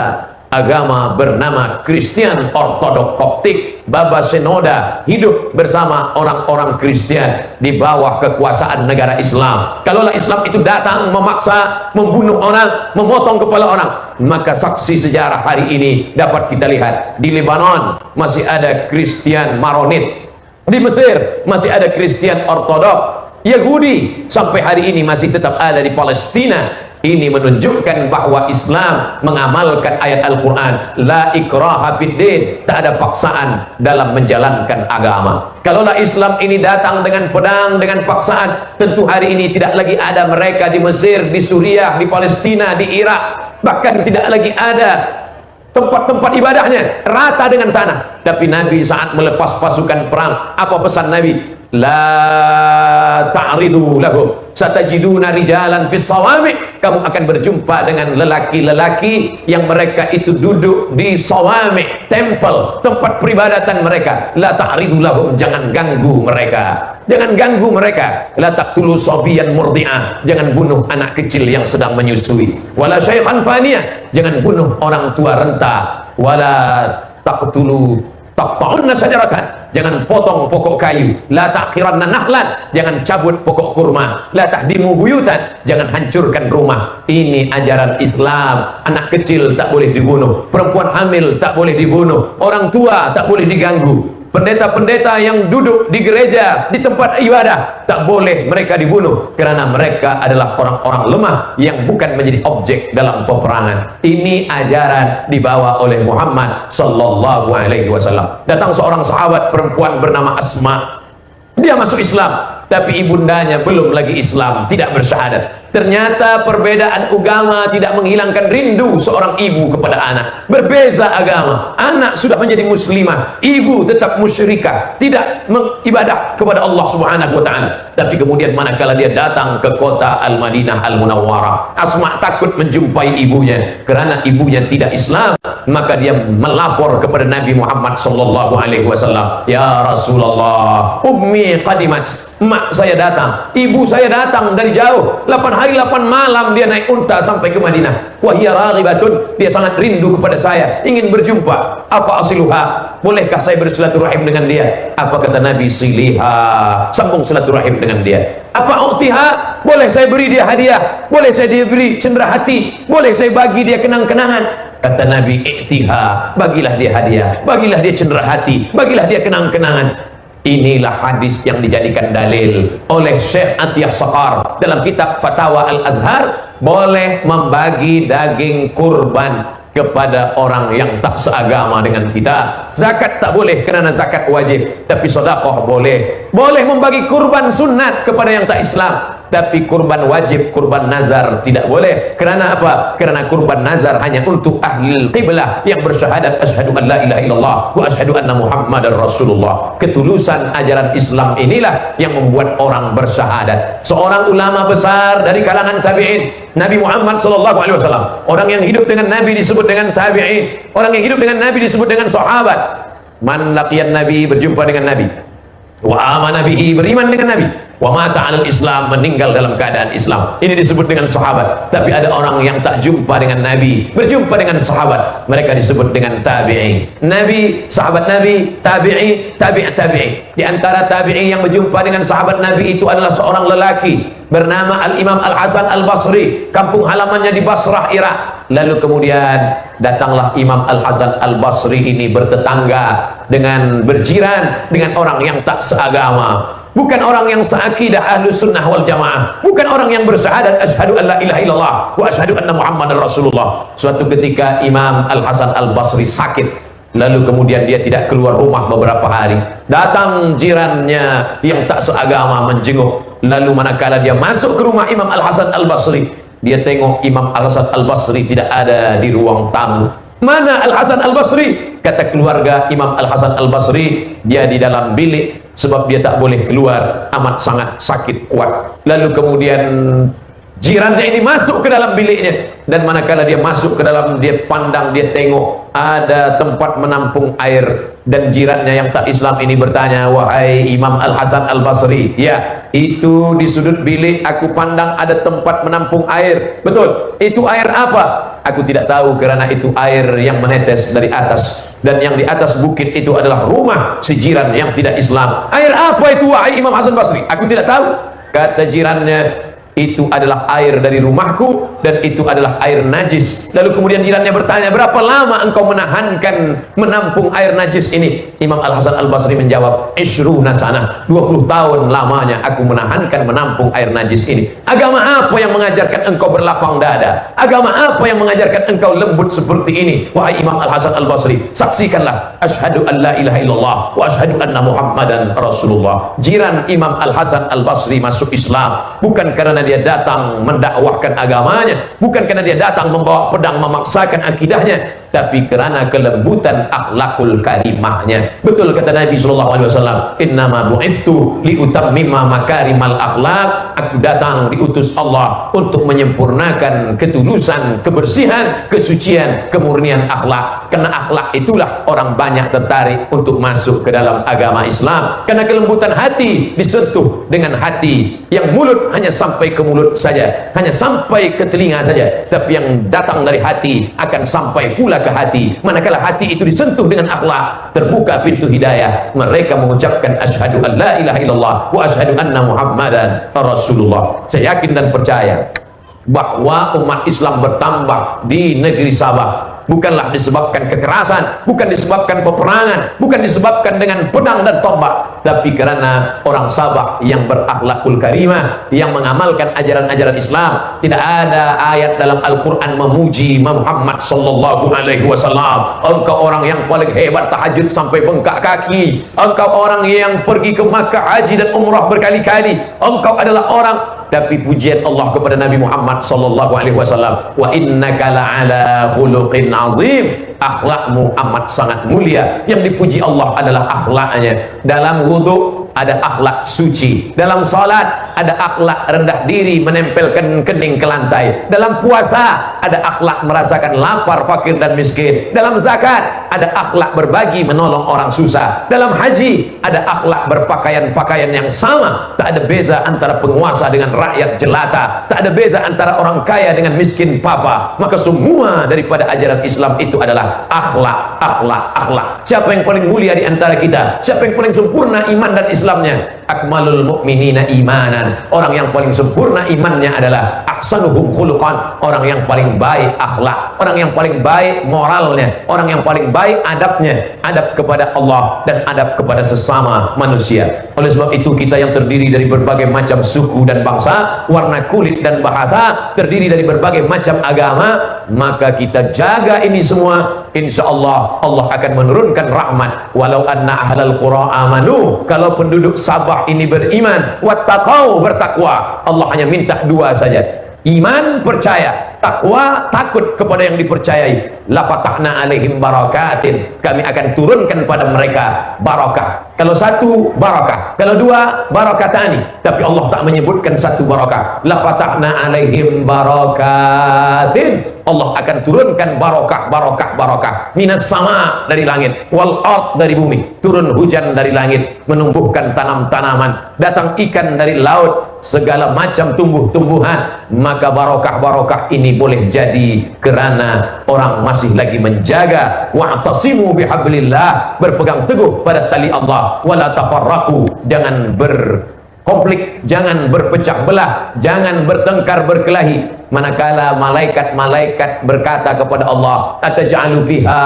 agama bernama Kristen Ortodok Koptik. Baba Senoda hidup bersama orang-orang Kristen di bawah kekuasaan negara Islam. Kalaulah Islam itu datang memaksa, membunuh orang, memotong kepala orang, maka saksi sejarah hari ini dapat kita lihat. Di Lebanon masih ada Kristen Maronit, di Mesir masih ada Kristen Ortodok, Yahudi sampai hari ini masih tetap ada di Palestina. Ini menunjukkan bahwa Islam mengamalkan ayat Al-Quran, la ikraha fid din, tak ada paksaan dalam menjalankan agama. Kalaulah Islam ini datang dengan pedang, dengan paksaan, tentu hari ini tidak lagi ada mereka di Mesir, di Suriah, di Palestina, di Irak, bahkan tidak lagi ada tempat-tempat ibadahnya rata dengan tanah. Tapi Nabi saat melepas pasukan perang, apa pesan Nabi? La ta'ridu lahum satajiduna rijalan fis sawami. Kamu akan berjumpa dengan lelaki-lelaki yang mereka itu duduk di sawami, tempel, tempat peribadatan mereka. La ta'ridu lahum, jangan ganggu mereka, jangan ganggu mereka. La taqtulu sabiyan murdi'ah, jangan bunuh anak kecil yang sedang menyusui. Wala syaikhan faniyah, jangan bunuh orang tua renta. Wala taqtulu taqta'unna sajaratan, jangan potong pokok kayu. La taqiranna nahlan, jangan cabut pokok kurma. La tahdimu buyutan, jangan hancurkan rumah. Ini ajaran Islam. Anak kecil tak boleh dibunuh, perempuan hamil tak boleh dibunuh, orang tua tak boleh diganggu. Pendeta-pendeta yang duduk di gereja, di tempat ibadah, tak boleh mereka dibunuh, karena mereka adalah orang-orang lemah yang bukan menjadi objek dalam peperangan. Ini ajaran dibawa oleh Muhammad sallallahu alaihi wasallam. Datang seorang sahabat perempuan bernama Asma. Dia masuk Islam, tapi ibundanya belum lagi Islam, tidak bersyahadat. Ternyata perbedaan agama tidak menghilangkan rindu seorang ibu kepada anak. Berbeza agama, anak sudah menjadi muslimah, ibu tetap musyrikah, tidak mengibadah kepada Allah Subhanahu wa taala. Tapi kemudian manakala dia datang ke kota Al-Madinah Al-Munawwarah, Asma takut menjumpai ibunya karena ibunya tidak Islam. Maka dia melapor kepada Nabi Muhammad sallallahu alaihi wasallam, "Ya Rasulullah, ummi qadimat." Mak saya datang, ibu saya datang dari jauh, 8 hari 8 malam dia naik unta sampai ke Madinah. Wahia raghibatun, dia sangat rindu kepada saya, ingin berjumpa. Apa asiluha? Bolehkah saya bersilaturahim dengan dia? Apa kata Nabi? Siliha, sambung silaturahim dengan dia. Apa utiha? Boleh saya beri dia hadiah, boleh saya dia beri cendera hati, boleh saya bagi dia kenang-kenangan. Kata Nabi, iktiha, bagilah dia hadiah, bagilah dia cendera hati, bagilah dia kenang-kenangan. Inilah hadis yang dijadikan dalil oleh Syekh Atiyah Saqar dalam kitab Fatawa Al-Azhar. Boleh membagi daging kurban kepada orang yang tak seagama dengan kita. Zakat tak boleh kerana zakat wajib, tapi sedekah boleh. Boleh membagi kurban sunat kepada yang tak Islam, tapi kurban wajib, kurban nazar tidak boleh. Kerana apa? Kerana kurban nazar hanya untuk ahli qiblah yang bersyahadat asyhadu an la ilaha illallah wa asyhadu anna muhammadar rasulullah. Ketulusan ajaran Islam inilah yang membuat orang bersyahadat. Seorang ulama besar dari kalangan tabi'in, Nabi Muhammad sallallahu alaihi wasallam. Orang yang hidup dengan Nabi disebut dengan tabi'in. Orang yang hidup dengan Nabi disebut dengan sahabat. Man laqiyan Nabi, berjumpa dengan Nabi, wa amana bihi, beriman dengan Nabi, wa mata 'alal Islam, meninggal dalam keadaan Islam. Ini disebut dengan sahabat. Tapi ada orang yang tak jumpa dengan Nabi, berjumpa dengan sahabat, mereka disebut dengan tabi'i. Nabi, sahabat Nabi, tabi'i, tabi'i. Di antara tabi'i yang berjumpa dengan sahabat Nabi itu adalah seorang lelaki bernama Al-Imam Al-Hasan Al-Basri. Kampung halamannya di Basrah, Irak. Lalu kemudian datanglah Imam Al-Hasan Al-Basri ini bertetangga dengan, berjiran dengan orang yang tak seagama, bukan orang yang seakidah ahlu sunnah wal jamaah, bukan orang yang bersyahadat asyhadu an la ilaha illallah wa asyhadu anna muhammadar rasulullah. Suatu ketika Imam Al-Hasan Al-Basri sakit, lalu kemudian dia tidak keluar rumah beberapa hari. Datang jirannya yang tak seagama menjenguk. Lalu manakala dia masuk ke rumah Imam Al-Hasan Al-Basri, dia tengok Imam Al-Hasan Al-Basri tidak ada di ruang tamu. Mana Al-Hasan Al-Basri? Kata keluarga Imam Al-Hasan Al-Basri, dia di dalam bilik sebab dia tak boleh keluar, amat sangat sakit kuat. Lalu kemudian jirannya ini masuk ke dalam biliknya, dan manakala dia masuk ke dalam, dia pandang, dia tengok ada tempat menampung air, dan jirannya yang tak Islam ini bertanya, "Wahai Imam Al-Hasan Al-Basri, ya, itu di sudut bilik aku pandang ada tempat menampung air. Betul, itu air apa? Aku tidak tahu, kerana itu air yang menetes dari atas, dan yang di atas bukit itu adalah rumah si jiran yang tidak Islam. Air apa itu wahai Imam Hasan Basri? Aku tidak tahu." Kata jirannya, "Itu adalah air dari rumahku, dan itu adalah air najis." Lalu kemudian jirannya bertanya, "Berapa lama engkau menahankan menampung air najis ini?" Imam Al-Hasan Al-Basri menjawab, "Ishruna sanah, 20 tahun lamanya aku menahankan menampung air najis ini." Agama apa yang mengajarkan engkau berlapang dada? Agama apa yang mengajarkan engkau lembut seperti ini? Wahai Imam Al-Hasan Al-Basri, saksikanlah, asyhadu an la ilaha illallah wa asyhadu anna muhammadan rasulullah. Jiran Imam Al-Hasan Al-Basri masuk Islam bukan karena dia datang mendakwahkan agamanya, bukan karena dia datang membawa pedang memaksakan akidahnya, tapi kerana kelembutan akhlakul karimahnya. Betul kata Nabi SAW, "Innama bu'ithtu liutammima makarimal akhlak." Aku datang diutus Allah untuk menyempurnakan ketulusan, kebersihan, kesucian, kemurnian akhlak. Karena akhlak itulah orang banyak tertarik untuk masuk ke dalam agama Islam. Karena kelembutan hati disentuh dengan hati, yang mulut hanya sampai ke mulut saja, hanya sampai ke telinga saja, tapi yang datang dari hati akan sampai pula sentuhlah ke hati. Manakala hati itu disentuh dengan akhlak, terbuka pintu hidayah. Mereka mengucapkan asyhadu an la ilaha illallah wa asyhadu anna muhammadan rasulullah. Saya yakin dan percaya bahwa umat Islam bertambah di negeri Sabah bukanlah disebabkan kekerasan, bukan disebabkan peperangan, bukan disebabkan dengan pedang dan tombak, tapi karena orang Sabah yang berakhlakul karimah, yang mengamalkan ajaran-ajaran Islam. Tidak ada ayat dalam Al-Quran memuji Muhammad sallallahu alaihi wasallam. Engkau orang yang paling hebat tahajud sampai bengkak kaki, engkau orang yang pergi ke Makkah haji dan umrah berkali-kali, engkau adalah orang. Tapi pujian Allah kepada Nabi Muhammad sallallahu alaihi wasallam, wa innaka la'ala khuluqin azim. Akhlakmu amat sangat mulia. Yang dipuji Allah adalah akhlaknya. Dalam wudu ada akhlak suci, dalam salat ada akhlak rendah diri menempelkan kening ke lantai, dalam puasa ada akhlak merasakan lapar, fakir dan miskin, dalam zakat ada akhlak berbagi menolong orang susah, dalam haji ada akhlak berpakaian-pakaian yang sama. Tak ada beza antara penguasa dengan rakyat jelata, tak ada beza antara orang kaya dengan miskin papa. Maka semua daripada ajaran Islam itu adalah akhlak, akhlak, akhlak. Siapa yang paling mulia di antara kita? Siapa yang paling sempurna iman dan Islamnya? Akmalul mu'minina imanan. Orang yang paling sempurna imannya adalah ahsanuhum khuluqan. Orang yang paling baik akhlak, orang yang paling baik moralnya, orang yang paling baik adabnya, adab kepada Allah dan adab kepada sesama manusia. Oleh sebab itu kita yang terdiri dari berbagai macam suku dan bangsa, warna kulit dan bahasa, terdiri dari berbagai macam agama, maka kita jaga ini semua. Insya Allah Allah akan menurunkan rahmat. Walau anna ahlal qura amanu, kalau penduduk Sabah ini beriman, wattaqau, bertakwa, Allah hanya minta dua saja: iman, percaya, takwa, takut kepada yang dipercayai. La fatahna alaihim barakatin, kami akan turunkan pada mereka barakah. Kalau satu barakah, kalau dua barakatani, tapi Allah tak menyebutkan satu barakah. La fatahna alaihim barakatin, Allah akan turunkan barakah, barakah, barakah minas sama, dari langit, wal ard, dari bumi. Turun hujan dari langit, menumbuhkan tanam-tanaman, datang ikan dari laut, segala macam tumbuh-tumbuhan. Maka barakah-barakah ini boleh jadi kerana orang masih lagi menjaga. Wa'tasimu bihablillah, berpegang teguh pada tali Allah. Wala tafarraqu, jangan berkonflik, jangan berpecah belah, jangan bertengkar berkelahi. Manakala malaikat-malaikat berkata kepada Allah, ataj'alu fiha,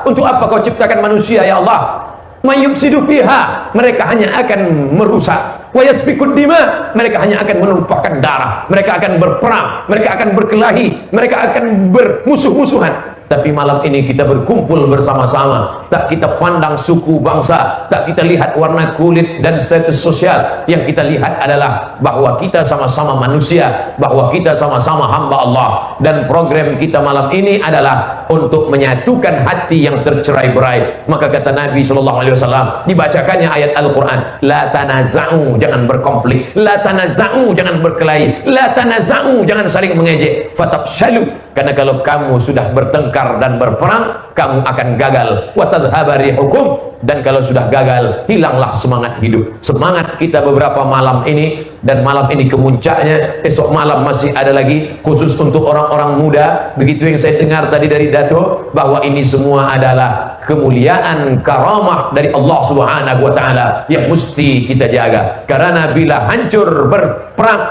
untuk apa kau ciptakan manusia ya Allah? Mayyufsidu fiha, mereka hanya akan merusak. Wa yasfikud dima, mereka hanya akan menumpahkan darah, mereka akan berperang, mereka akan berkelahi, mereka akan bermusuh-musuhan. Tapi malam ini kita berkumpul bersama-sama, tak kita pandang suku bangsa, tak kita lihat warna kulit dan status sosial. Yang kita lihat adalah bahwa kita sama-sama manusia, bahwa kita sama-sama hamba Allah. Dan program kita malam ini adalah untuk menyatukan hati yang tercerai-berai. Maka kata Nabi SAW, dibacakannya ayat Al-Quran, la tanaza'u, jangan berkonflik, la tanaza'u, jangan berkelahi, la tanaza'u, jangan saling mengejek, fatabshalu, karena kalau kamu sudah bertengkar dan berperang, kamu akan gagal. Wa tadhhaba rihukum, dan kalau sudah gagal, hilanglah semangat hidup. Semangat kita beberapa malam ini, dan malam ini kemuncaknya, esok malam masih ada lagi, khusus untuk orang-orang muda. Begitu yang saya dengar tadi dari Dato, bahwa ini semua adalah kemuliaan, karamah dari Allah Subhanahu wa Ta'ala yang mesti kita jaga. Karena bila hancur berperang,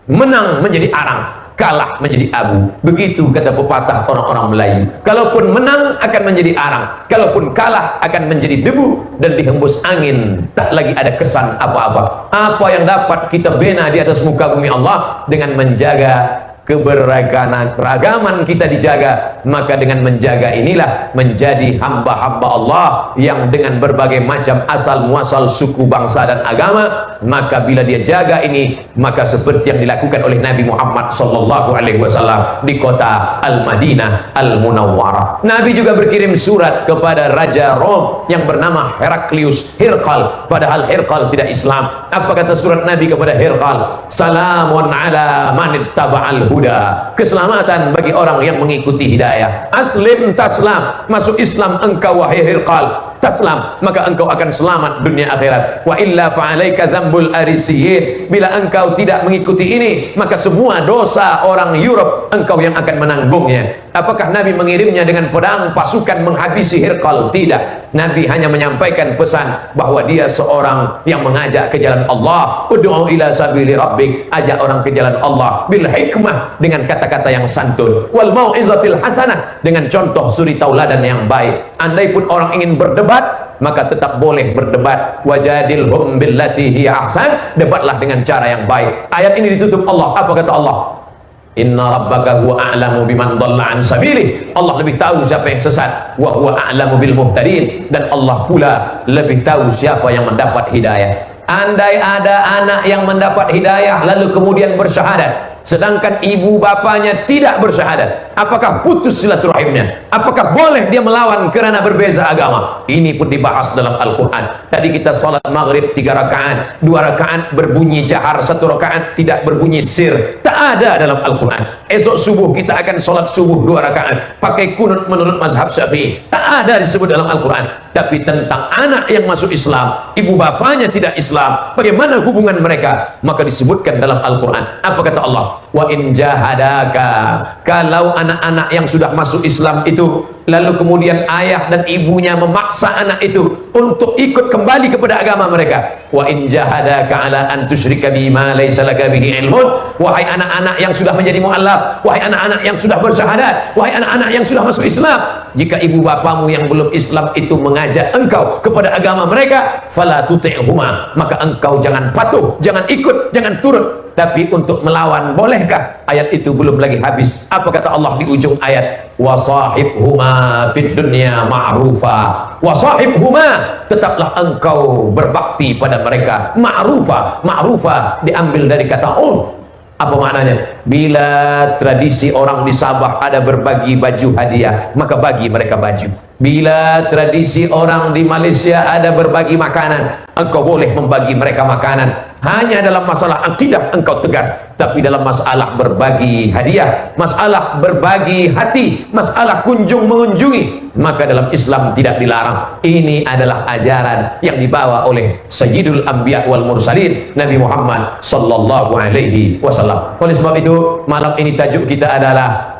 menang menjadi arang, kalah menjadi abu. Begitu kata pepatah orang-orang Melayu. Kalaupun menang akan menjadi arang, kalaupun kalah akan menjadi debu dan dihembus angin, tak lagi ada kesan apa-apa. Apa yang dapat kita bina di atas muka bumi Allah dengan menjaga keberagaman kita dijaga. Maka dengan menjaga inilah menjadi hamba-hamba Allah yang dengan berbagai macam asal muasal suku, bangsa dan agama. Maka bila dia jaga ini, maka seperti yang dilakukan oleh Nabi Muhammad SAW di kota Al-Madinah Al-Munawwarah. Nabi juga berkirim surat kepada Raja Rom yang bernama Heraklius, Hirqal, padahal Hirqal tidak Islam. Apa kata surat Nabi kepada Hirqal? Salamun ala manittaba'al huda, keselamatan bagi orang yang mengikuti hidayah. Aslim taslam, masuk Islam engkau wahai Hirqal, taslam, maka engkau akan selamat dunia akhirat. Wa illa fa'alaika dzambul arisiyin, bila engkau tidak mengikuti ini, maka semua dosa orang Europe engkau yang akan menanggungnya. Apakah Nabi mengirimnya dengan pedang pasukan menghabisi Hirqal? Tidak. Nabi hanya menyampaikan pesan bahwa dia seorang yang mengajak ke jalan Allah. Ud'u ila sabili rabbik, ajak orang ke jalan Allah bil hikmah, dengan kata-kata yang santun, wal mau'izatil hasanah, dengan contoh suri tauladan yang baik. Andai pun orang ingin berdebat, maka tetap boleh berdebat. Wajadilhum billati hiya ahsan, debatlah dengan cara yang baik. Ayat ini ditutup Allah. Apa kata Allah? Inna rabbaka huwa a'lamu biman dhalla an sabilih. Allah lebih tahu siapa yang sesat. Wa huwa a'lamu bil muhtadin, dan Allah pula lebih tahu siapa yang mendapat hidayah. Andai ada anak yang mendapat hidayah lalu kemudian bersyahadat, sedangkan ibu bapanya tidak bersyahadat, apakah putus silaturahimnya? Apakah boleh dia melawan karena berbeza agama? Ini pun dibahas dalam Al-Quran. Tadi kita salat maghrib 3 rakaat, 2 rakaat berbunyi jahar, 1 rakaat tidak berbunyi sir. Tak ada dalam Al-Quran. Esok subuh kita akan salat subuh 2 rakaat pakai kunut menurut mazhab Syafi'i. Tak ada disebut dalam Al-Quran. Tapi tentang anak yang masuk Islam, ibu bapanya tidak Islam, bagaimana hubungan mereka? Maka disebutkan dalam Al-Quran. Apa kata Allah? Wa in jahadaka, kalau anak-anak yang sudah masuk Islam itu lalu kemudian ayah dan ibunya memaksa anak itu untuk ikut kembali kepada agama mereka, wa in jahadaka ala an tusyrika bima laysa laka bihi ilmun, wahai anak-anak yang sudah menjadi mu'allaf, wahai anak-anak yang sudah bersyahadat, wahai anak-anak yang sudah masuk Islam, jika ibu bapamu yang belum Islam itu mengajak engkau kepada agama mereka, fala tuti'huma, maka engkau jangan patuh, jangan ikut, jangan turut. Tapi untuk melawan bolehkah? Ayat itu belum lagi habis. Apa kata Allah di ujung ayat? Wasahibhuma fid dunya ma'rufa. Wasahibhuma, tetaplah engkau berbakti pada mereka. Ma'rufa, ma'rufa diambil dari kata urf. Apa maknanya? Bila tradisi orang di Sabah ada berbagi baju hadiah, maka bagi mereka baju. Bila tradisi orang di Malaysia ada berbagi makanan, engkau boleh membagi mereka makanan. Hanya dalam masalah akidah engkau tegas, tapi dalam masalah berbagi hadiah, masalah berbagi hati, masalah kunjung mengunjungi, maka dalam Islam tidak dilarang. Ini adalah ajaran yang dibawa oleh Sayyidul Anbiya wal Mursalin, Nabi Muhammad sallallahu alaihi wasallam. Oleh sebab itu, malam ini tajuk kita adalah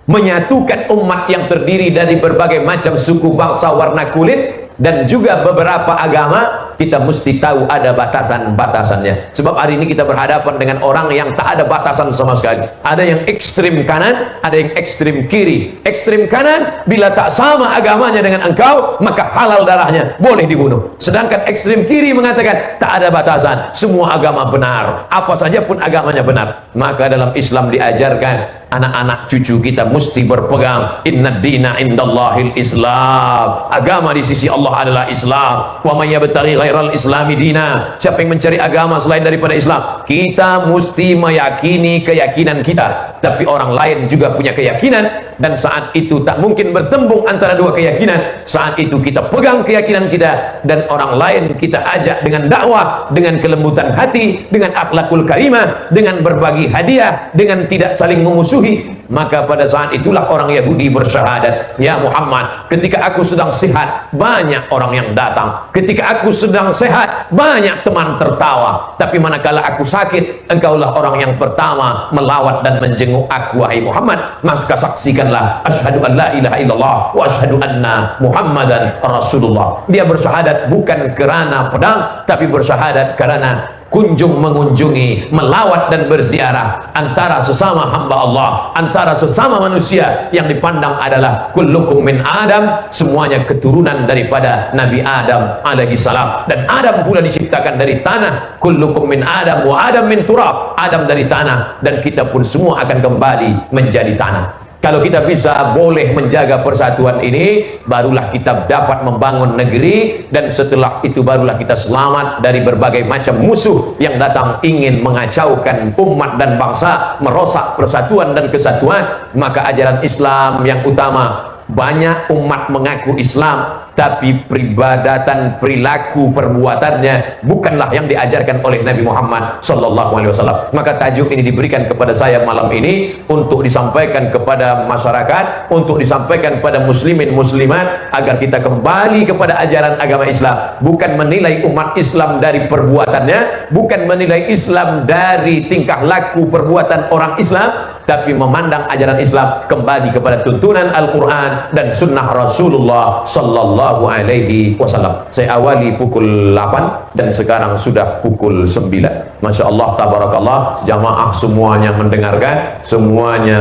menyatukan umat yang terdiri dari berbagai macam suku, bangsa, warna kulit, dan juga beberapa agama. Kita mesti tahu ada batasan-batasannya. Sebab hari ini kita berhadapan dengan orang yang tak ada batasan sama sekali. Ada yang ekstrim kanan, ada yang ekstrim kiri. Ekstrim kanan, bila tak sama agamanya dengan engkau, maka halal darahnya, boleh dibunuh. Sedangkan ekstrim kiri mengatakan tak ada batasan, semua agama benar, apa saja pun agamanya benar. Maka dalam Islam diajarkan anak-anak cucu kita mesti berpegang inna dina indallahil Islam, agama di sisi Allah adalah Islam. Wa may yabtaghi ghairal islami dina, siapa yang mencari agama selain daripada Islam, kita mesti meyakini keyakinan kita, tapi orang lain juga punya keyakinan, dan saat itu tak mungkin bertembung antara dua keyakinan. Saat itu kita pegang keyakinan kita, dan orang lain kita ajak dengan dakwah, dengan kelembutan hati, dengan akhlakul karimah, dengan berbagi hadiah, dengan tidak saling memusuhi. Maka pada saat itulah orang Yahudi bersyahadat, ya Muhammad, ketika aku sedang sehat, banyak orang yang datang. Ketika aku sedang sehat, banyak teman tertawa. Tapi manakala aku sakit, engkaulah orang yang pertama melawat dan menjenguk aku, wahai Muhammad. Maka saksikanlah, asyhadu an la ilaha illallah wa asyhadu anna Muhammadan Rasulullah. Dia bersyahadat bukan kerana pedang, tapi bersyahadat karena kunjung mengunjungi, melawat dan berziarah antara sesama hamba Allah, antara sesama manusia yang dipandang adalah kullukum min Adam, semuanya keturunan daripada Nabi Adam alaihi salam, dan Adam pula diciptakan dari tanah. Kullukum min Adam wa Adam min turab, Adam dari tanah, dan kita pun semua akan kembali menjadi tanah. Kalau kita bisa boleh menjaga persatuan ini, barulah kita dapat membangun negeri, dan setelah itu barulah kita selamat dari berbagai macam musuh yang datang ingin mengacaukan umat dan bangsa, merosak persatuan dan kesatuan. Maka ajaran Islam yang utama, banyak umat mengaku Islam, tapi peribadatan, perilaku, perbuatannya bukanlah yang diajarkan oleh Nabi Muhammad sallallahu alaihi wasallam. Maka tajuk ini diberikan kepada saya malam ini untuk disampaikan kepada masyarakat, untuk disampaikan kepada muslimin muslimat, agar kita kembali kepada ajaran agama Islam. Bukan menilai umat Islam dari perbuatannya, bukan menilai Islam dari tingkah laku perbuatan orang Islam, tapi memandang ajaran Islam kembali kepada tuntunan Al-Quran dan sunnah Rasulullah sallallahu alaihi wasallam. Saya awali pukul 8 dan sekarang sudah pukul 9. Masya Allah, tabarakallah, jamaah semuanya mendengarkan, semuanya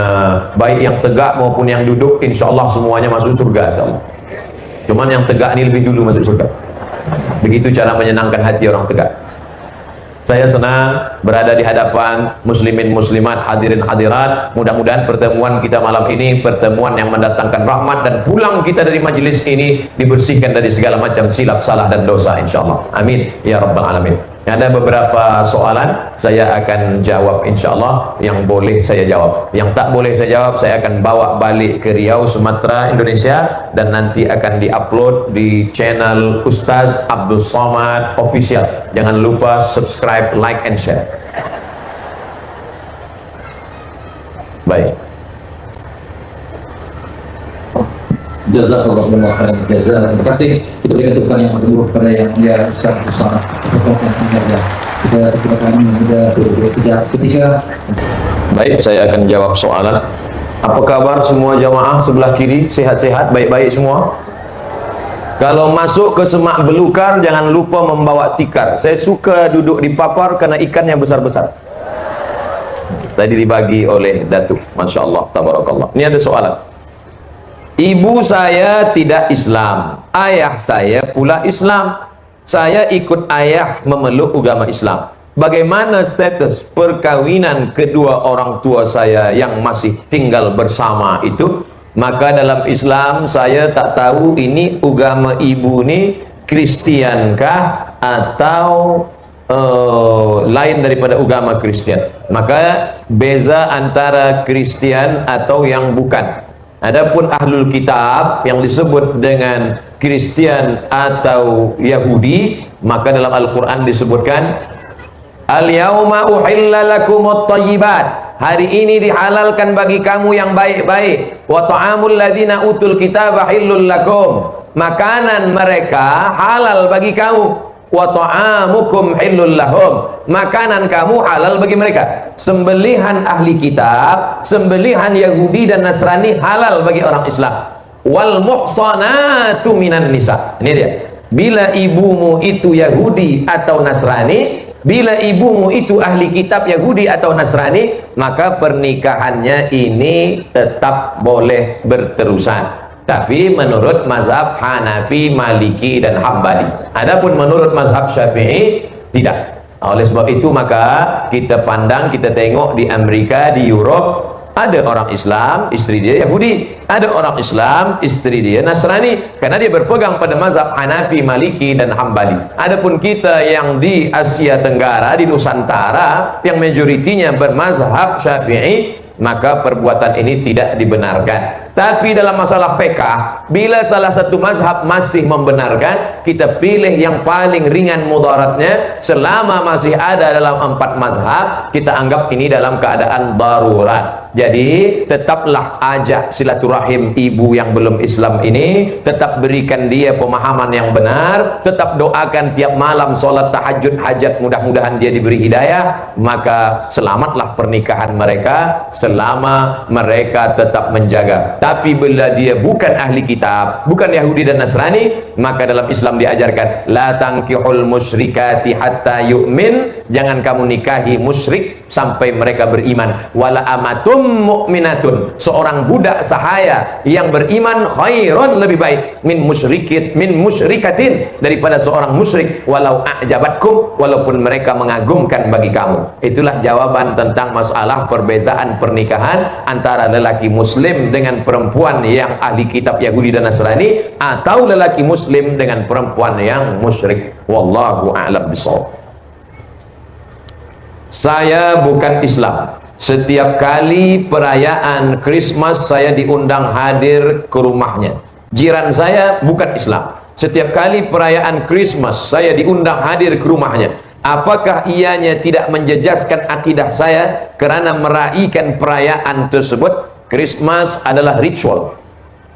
baik yang tegak maupun yang duduk, insya Allah semuanya masuk surga, insya Allah. Cuman yang tegak ini lebih dulu masuk surga. Begitu cara menyenangkan hati orang tegak. Saya senang berada di hadapan muslimin muslimat, hadirin hadirat. Mudah-mudahan pertemuan kita malam ini pertemuan yang mendatangkan rahmat, dan pulang kita dari majelis ini dibersihkan dari segala macam silap, salah dan dosa, insyaallah. Amin ya rabbal alamin. Ada beberapa soalan saya akan jawab insyaallah, yang boleh saya jawab. Yang tak boleh saya jawab saya akan bawa balik ke Riau, Sumatera, Indonesia, dan nanti akan diupload di channel Ustaz Abdul Somad Official. Jangan lupa subscribe, like and share. Baik. Jazakallahu khairan jazaa. Terima kasih. Kita berikan tepuk tangan yang kedua kepada yang mulia Ustaz Usman. Kita kami sudah sejak ketiga. Baik, saya akan jawab soalan. Apa kabar semua jamaah sebelah kiri? Sehat-sehat, baik-baik semua? Kalau masuk ke semak belukar jangan lupa membawa tikar. Saya suka duduk di papar karena ikannya besar-besar. Tadi dibagi oleh Datuk. Masya Allah, tabarakallah. Ini ada soalan. Ibu saya tidak Islam, ayah saya pula Islam. Saya ikut ayah memeluk agama Islam. Bagaimana status perkawinan kedua orang tua saya yang masih tinggal bersama itu? Maka dalam Islam saya tak tahu ini agama ibu ni Kristian kah atau lain daripada agama Kristian. Maka beza antara Kristian atau yang bukan. Adapun ahlul kitab yang disebut dengan Kristian atau Yahudi, maka dalam Al-Quran disebutkan al-yauma uhilla lakumut thayyibat, hari ini dihalalkan bagi kamu yang baik-baik, wa ta'amul ladzina utul kitaba hillul lakum, makanan mereka halal bagi kamu, wa ta'amukum hillul lahum, makanan kamu halal bagi mereka. Sembelihan ahli kitab, sembelihan Yahudi dan Nasrani halal bagi orang Islam. Wal muhsanatu minan nisa. Ini dia. Bila ibumu itu Yahudi atau Nasrani, bila ibumu itu ahli kitab Yahudi atau Nasrani, maka pernikahannya ini tetap boleh berterusan. Tapi menurut mazhab Hanafi, Maliki dan Hambali. Adapun menurut mazhab Syafi'i tidak. Oleh sebab itu maka kita pandang, kita tengok di Amerika, di Europe, ada orang Islam, istri dia Yahudi, ada orang Islam, istri dia Nasrani, karena dia berpegang pada mazhab Hanafi, Maliki dan Hambali. Adapun kita yang di Asia Tenggara, di Nusantara, yang majoritinya bermazhab Syafi'i, maka perbuatan ini tidak dibenarkan. Tapi dalam masalah fiqh, bila salah satu mazhab masih membenarkan, kita pilih yang paling ringan mudaratnya. Selama masih ada dalam 4 mazhab, kita anggap ini dalam keadaan darurat. Jadi tetaplah ajak silaturahim ibu yang belum Islam ini, tetap berikan dia pemahaman yang benar, tetap doakan tiap malam solat tahajud hajat, mudah-mudahan dia diberi hidayah. Maka selamatlah pernikahan mereka selama mereka tetap menjaga. Tapi bila dia bukan ahli kitab, bukan Yahudi dan Nasrani, maka dalam Islam diajarkan la tankihul musyrikati hatta yu'min, jangan kamu nikahi musyrik sampai mereka beriman. Wala amatum mu'minatun, seorang budak sahaya yang beriman khairon, lebih baik min musyrikatin, daripada seorang musyrik walau a'jabatkum, walaupun mereka mengagumkan bagi kamu. Itulah jawaban tentang masalah perbezaan pernikahan antara lelaki muslim dengan perempuan yang ahli kitab Yahudi dan Nasrani, atau lelaki muslim dengan perempuan yang musyrik. Wallahu a'lam bishawab. Saya bukan Islam. Setiap kali perayaan Christmas saya diundang hadir ke rumahnya. Jiran saya bukan Islam. Setiap kali perayaan Christmas saya diundang hadir ke rumahnya. Apakah ianya tidak menjejaskan akidah saya karena meraihkan perayaan tersebut? Christmas adalah ritual.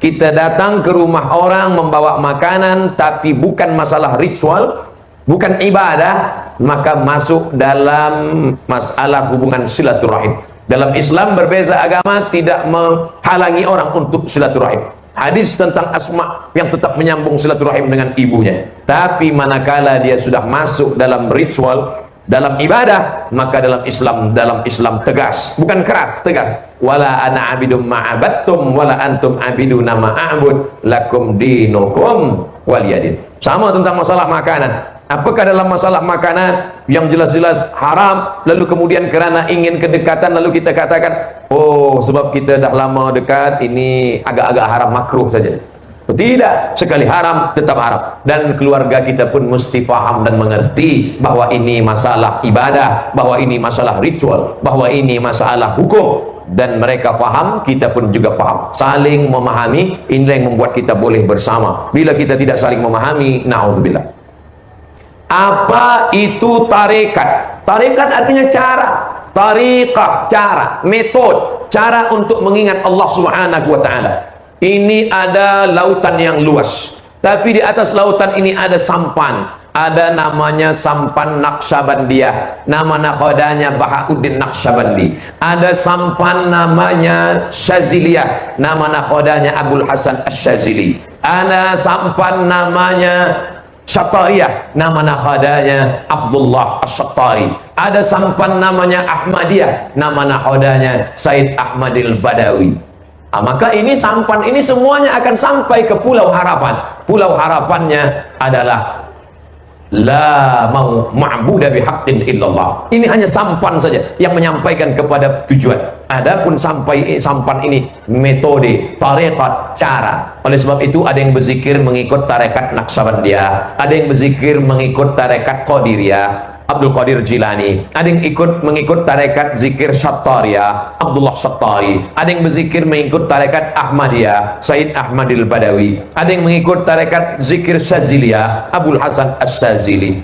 Kita datang ke rumah orang membawa makanan, tapi bukan masalah ritual, bukan ibadah, maka masuk dalam masalah hubungan silaturahim. Dalam Islam berbeza agama tidak menghalangi orang untuk silaturahim. Hadis tentang Asma yang tetap menyambung silaturahim dengan ibunya. Tapi manakala dia sudah masuk dalam ritual, dalam ibadah, maka dalam Islam tegas, bukan keras, tegas. Wala ana abidum ma'abattum wala antum abiduna ma'abud lakum dinukum waliyadin. Sama tentang masalah makanan. Apakah dalam masalah makanan yang jelas-jelas haram, lalu kemudian karena ingin kedekatan lalu kita katakan, oh sebab kita dah lama dekat, ini agak-agak haram, makruh saja. Tidak, sekali haram tetap haram. Dan keluarga kita pun mesti faham dan mengerti bahwa ini masalah ibadah, bahwa ini masalah ritual, bahwa ini masalah hukum. Dan mereka faham, kita pun juga faham. Saling memahami, inilah yang membuat kita boleh bersama. Bila kita tidak saling memahami, na'udzubillah. Apa itu tarekat? Tarekat artinya cara, tariqah, cara, metode, cara untuk mengingat Allah Subhanahu wa ta'ala. Ini ada lautan yang luas, tapi di atas lautan ini ada sampan. Ada namanya sampan Naqsyabandiyah, nama nakhodanya Bahauddin Naqsyabandi. Ada sampan namanya Syaziliyah, nama nakhodanya Abul Hasan Asy-Syazili. Ada sampan namanya Syattariyah, nama nakhodanya Abdullah Asy-Syattari. Ada sampan namanya Ahmadiyah, nama nakhodanya Said Ahmadil Badawi. Maka ini sampan ini semuanya akan sampai ke Pulau Harapan. Pulau harapannya adalah la ma'budu bihaqqin illallah. Ini hanya sampan saja yang menyampaikan kepada tujuan. Adapun sampan ini metode, tarekat, cara. Oleh sebab itu ada yang berzikir mengikut tarekat Naqsyabandiyah, ada yang berzikir mengikut tarekat Qadiriyah, Abdul Qadir Jilani, ada yang mengikut tarekat zikir Syattariyah, Abdullah Syattari, ada yang berzikir mengikut tarekat Ahmadiyah, Said Ahmadil Badawi, ada yang mengikut tarekat zikir Syaziliyah, Abul Hasan Asy-Syazili.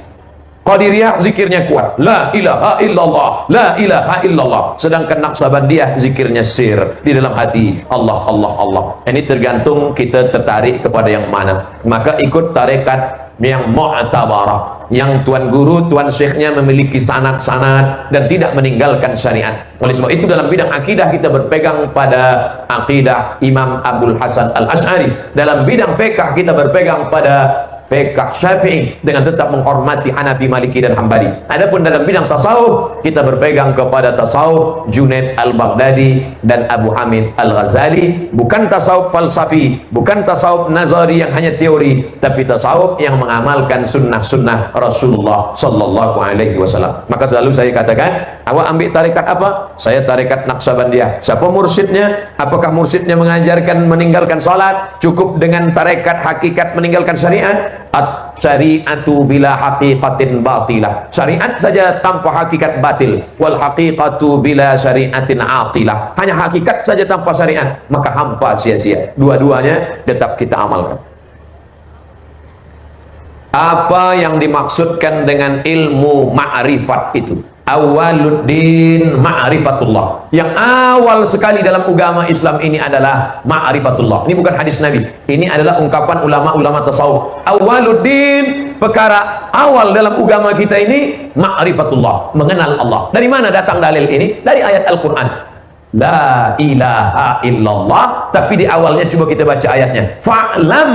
Qadiriyah zikirnya kuat, la ilaha illallah, la ilaha illallah. Sedangkan Naqsyabandiyah zikirnya sir di dalam hati, Allah Allah Allah. Ini tergantung kita tertarik kepada yang mana. Maka ikut tarekat yang mu'tabarah, yang tuan guru, tuan syekhnya memiliki sanad-sanad dan tidak meninggalkan syariat. Oleh sebab itu dalam bidang akidah kita berpegang pada akidah Imam Abdul Hasan Al-Asy'ari. Dalam bidang fiqh kita berpegang pada fiqh Syafi'i dengan tetap menghormati Hanafi, Maliki dan Hambali. Adapun dalam bidang tasawuf kita berpegang kepada tasawuf Junaid Al-Baghdadi dan Abu Hamid Al-Ghazali. Bukan tasawuf falsafi, bukan tasawuf nazari yang hanya teori, tapi tasawuf yang mengamalkan sunnah-sunnah Rasulullah sallallahu alaihi wasallam. Maka selalu saya katakan, awak ambil tarekat apa? Saya tarekat Naqsyabandiyah. Siapa mursyidnya? Apakah mursyidnya mengajarkan meninggalkan salat? Cukup dengan tarekat hakikat meninggalkan syariat? At-syari'atu bila haqiqatin batilah. Syariat saja tanpa hakikat batil. Wal haqiqatu bila syari'atin atilah. Hanya hakikat saja tanpa syariat, maka hampa, sia-sia. Dua-duanya tetap kita amalkan. Apa yang dimaksudkan dengan ilmu ma'rifat itu? Awaluddin ma'rifatullah. Yang awal sekali dalam agama Islam ini adalah ma'rifatullah. Ini bukan hadis Nabi, ini adalah ungkapan ulama-ulama tasawuf. Awaluddin, perkara awal dalam agama kita ini ma'rifatullah, mengenal Allah. Dari mana datang dalil ini? Dari ayat Al-Quran, la ilaha illallah. Tapi di awalnya coba kita baca ayatnya, fa'lam.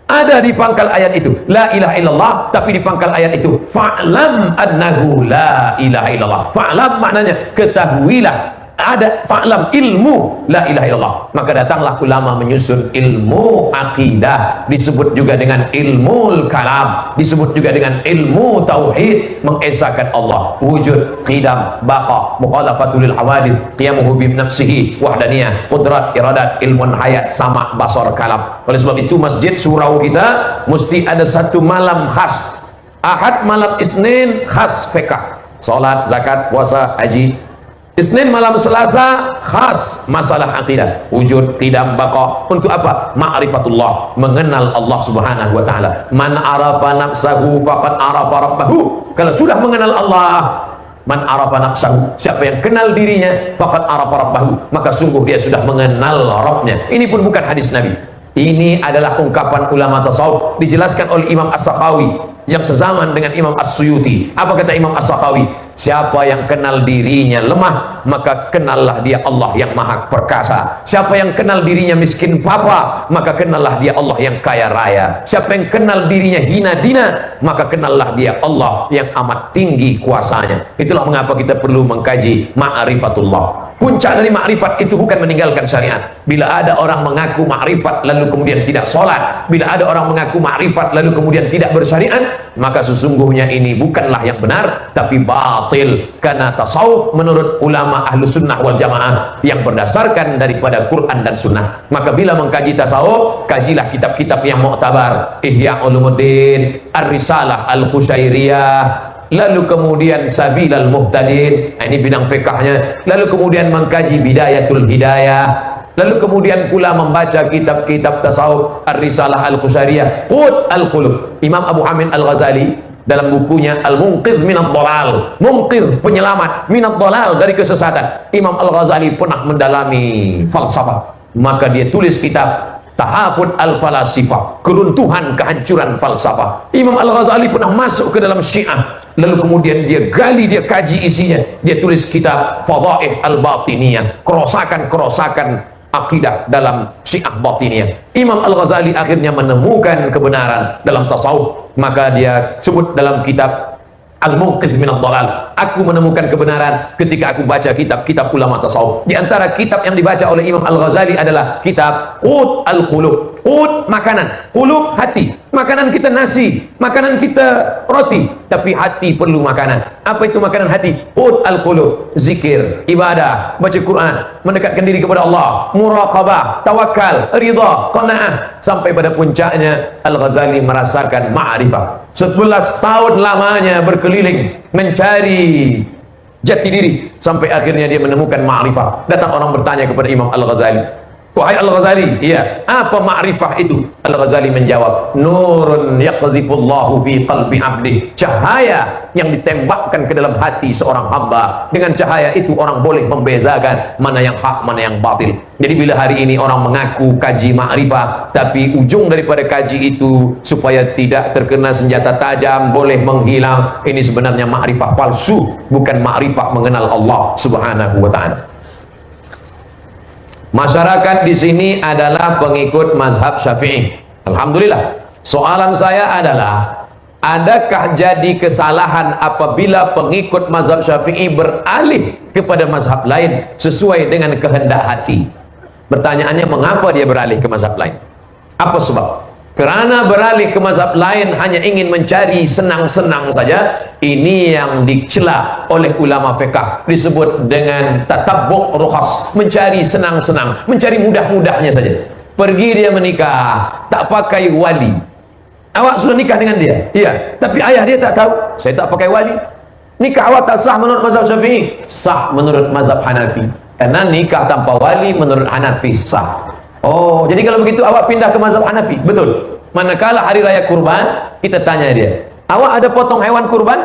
Ada di pangkal ayat itu la ilaha illallah, tapi di pangkal ayat itu fa'lam annahu la ilaha illallah. Fa'lam maknanya ketahuilah, ada fa'lam ilmu la ilaha illallah. Maka datanglah ulama menyusun ilmu akidah, disebut juga dengan ilmu kalam, disebut juga dengan ilmu tauhid, mengesahkan Allah wujud, qidam, baqa, mukhalafatul lil hawadits, qiyamuhu bi nafsihi, wahdaniyah, qudrat, iradat, ilmun hayat, sama, basar, kalam. Oleh sebab itu masjid surau kita mesti ada satu malam khas. Ahad, malam Isnin khas fiqh, salat, zakat, puasa, haji. Isnin malam Selasa khas masalah akidah, wujud, qidam, baqa. Untuk apa? Ma'rifatullah, mengenal Allah Subhanahu wa taala. Man arafa nafsahu faqad arafa rabbahu. Kalau sudah mengenal Allah, man arafa nafsahu, siapa yang kenal dirinya, faqad arafa rabbahu, maka sungguh dia sudah mengenal Rabbnya. Ini pun bukan hadis Nabi. Ini adalah ungkapan ulama tasawuf, dijelaskan oleh Imam As-Sakhawi yang sezaman dengan Imam As-Suyuti. Apa kata Imam As-Sakhawi? Siapa yang kenal dirinya lemah, maka kenallah dia Allah yang maha perkasa. Siapa yang kenal dirinya miskin papa, maka kenallah dia Allah yang kaya raya. Siapa yang kenal dirinya hina dina, maka kenallah dia Allah yang amat tinggi kuasanya. Itulah mengapa kita perlu mengkaji ma'rifatullah. Puncak dari makrifat itu bukan meninggalkan syariat. Bila ada orang mengaku makrifat lalu kemudian tidak sholat, bila ada orang mengaku makrifat lalu kemudian tidak bersyariat, maka sesungguhnya ini bukanlah yang benar, tapi batil. Karena tasawuf menurut ulama ahlu sunnah wal jamaah yang berdasarkan daripada Quran dan sunnah. Maka bila mengkaji tasawuf, kajilah kitab-kitab yang mu'tabar. Ihya Ulumuddin, Ar-Risalah Al-Qushairiyah, lalu kemudian Sabilal Muhtadin, ini bidang fiqahnya. Lalu kemudian mengkaji Bidayatul Hidayah, lalu kemudian pula membaca kitab-kitab tasawuf, Ar-Risalah Al-Qushairiyah, Qut Al-Qulub. Imam Abu Hamid Al-Ghazali dalam bukunya Al-Munqidh Minad Dhalal, Munqidh, penyelamat, Minad Dhalal, dari kesesatan. Imam Al-Ghazali pernah mendalami falsafah, maka dia tulis kitab Tahafud Al-Falasifah, keruntuhan kehancuran falsafah. Imam Al-Ghazali pernah masuk ke dalam Syiah, lalu kemudian dia gali, dia kaji isinya, dia tulis kitab Fadaih Al-Batiniyah, kerosakan-kerosakan akidah dalam Syiah Batiniyah. Imam Al-Ghazali akhirnya menemukan kebenaran dalam tasawuf, maka dia sebut dalam kitab Al-Munqidh Minad Dhalal, aku menemukan kebenaran ketika aku baca kitab-kitab ulama tasawuf. Di antara kitab yang dibaca oleh Imam Al-Ghazali adalah kitab Qut Al-Qulub. Qut makanan, qulub hati. Makanan kita nasi, makanan kita roti, tapi hati perlu makanan. Apa itu makanan hati? Qut Al-Qulub, zikir, ibadah, baca Quran, mendekatkan diri kepada Allah, muraqabah, tawakal, ridha, qanaah. Sampai pada puncaknya Al-Ghazali merasakan ma'rifah. 11 tahun lamanya berkeliling mencari jati diri, sampai akhirnya dia menemukan ma'rifah. Datang orang bertanya kepada Imam Al-Ghazali, wahai Al-Ghazali, iya, apa ma'rifah itu? Al-Ghazali menjawab, nurun yaqzifullahu fi qalbi abdi, cahaya yang ditembakkan ke dalam hati seorang hamba. Dengan cahaya itu orang boleh membezakan mana yang hak, mana yang batil. Jadi bila hari ini orang mengaku kaji ma'rifah, tapi ujung daripada kaji itu supaya tidak terkena senjata tajam, boleh menghilang, ini sebenarnya ma'rifah palsu, bukan ma'rifah mengenal Allah Subhanahu wa ta'ala. Masyarakat di sini adalah pengikut mazhab Syafi'i. Alhamdulillah. Soalan saya adalah, adakah jadi kesalahan apabila pengikut mazhab Syafi'i beralih kepada mazhab lain sesuai dengan kehendak hati? Pertanyaannya, mengapa dia beralih ke mazhab lain? Apa sebab? Kerana beralih ke mazhab lain hanya ingin mencari senang-senang saja. Ini yang dicela oleh ulama fiqh, disebut dengan tatabbu' rukhas, mencari senang-senang, mencari mudah-mudahnya saja. Pergi dia menikah, tak pakai wali. Awak sudah nikah dengan dia? Iya, tapi ayah dia tak tahu. Saya tak pakai wali. Nikah awak tak sah menurut mazhab Syafi'i? Sah menurut mazhab Hanafi. Karena nikah tanpa wali menurut Hanafi sah. Oh, jadi kalau begitu awak pindah ke mazhab Hanafi? Betul. Manakala hari raya kurban, kita tanya dia, awak ada potong hewan kurban?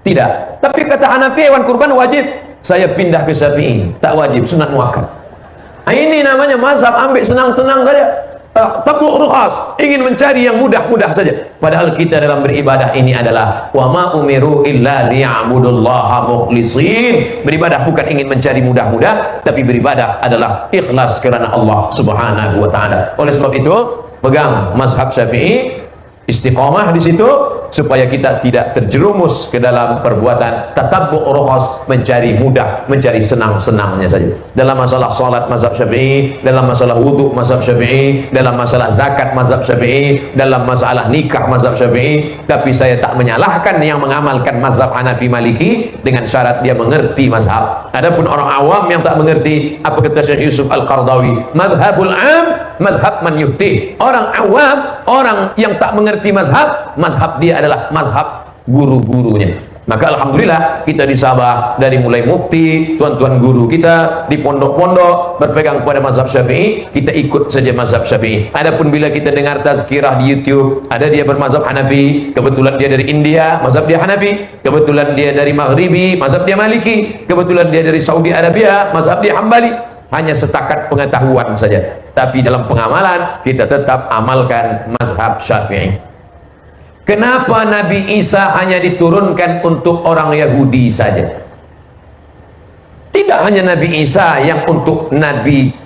Tidak. Tapi kata Hanafi hewan kurban wajib. Saya pindah ke Syafi'i, tak wajib, sunat muakkad. Nah, ini namanya mazhab ambil senang-senang saja. Tabuk rukhas, ingin mencari yang mudah-mudah saja. Padahal kita dalam beribadah ini adalah wa ma umiru illa liya'budullaha mukhlisin. Beribadah bukan ingin mencari mudah-mudah, tapi beribadah adalah ikhlas kerana Allah Subhanahu wa ta'ala. Oleh sebab itu, pegang mazhab Syafi'i, istiqamah di situ, supaya kita tidak terjerumus ke dalam perbuatan tatabbu' rukhas, mencari mudah, mencari senang-senangnya saja. Dalam masalah salat mazhab Syafi'i, dalam masalah wudu mazhab Syafi'i, dalam masalah zakat mazhab Syafi'i, dalam masalah nikah mazhab Syafi'i. Tapi saya tak menyalahkan yang mengamalkan mazhab Hanafi Maliki dengan syarat dia mengerti mazhab. Adapun orang awam yang tak mengerti, apa kata Syekh Yusuf Al-Qardawi, madhabul am madhab man yufti. Orang awam, orang yang tak mengerti mazhab, mazhab dia adalah mazhab guru-gurunya. Maka alhamdulillah kita di Sabah, dari mulai mufti, tuan-tuan guru kita di pondok-pondok berpegang kepada mazhab Syafi'i, kita ikut saja mazhab Syafi'i. Adapun bila kita dengar tazkirah di YouTube, ada dia bermazhab Hanafi, kebetulan dia dari India, mazhab dia Hanafi, kebetulan dia dari Maghribi, mazhab dia Maliki, kebetulan dia dari Saudi Arabia, mazhab dia Hambali. Hanya setakat pengetahuan saja, tapi dalam pengamalan kita tetap amalkan mazhab Syafi'i. Kenapa Nabi Isa hanya diturunkan untuk orang Yahudi saja? Tidak hanya Nabi Isa yang untuk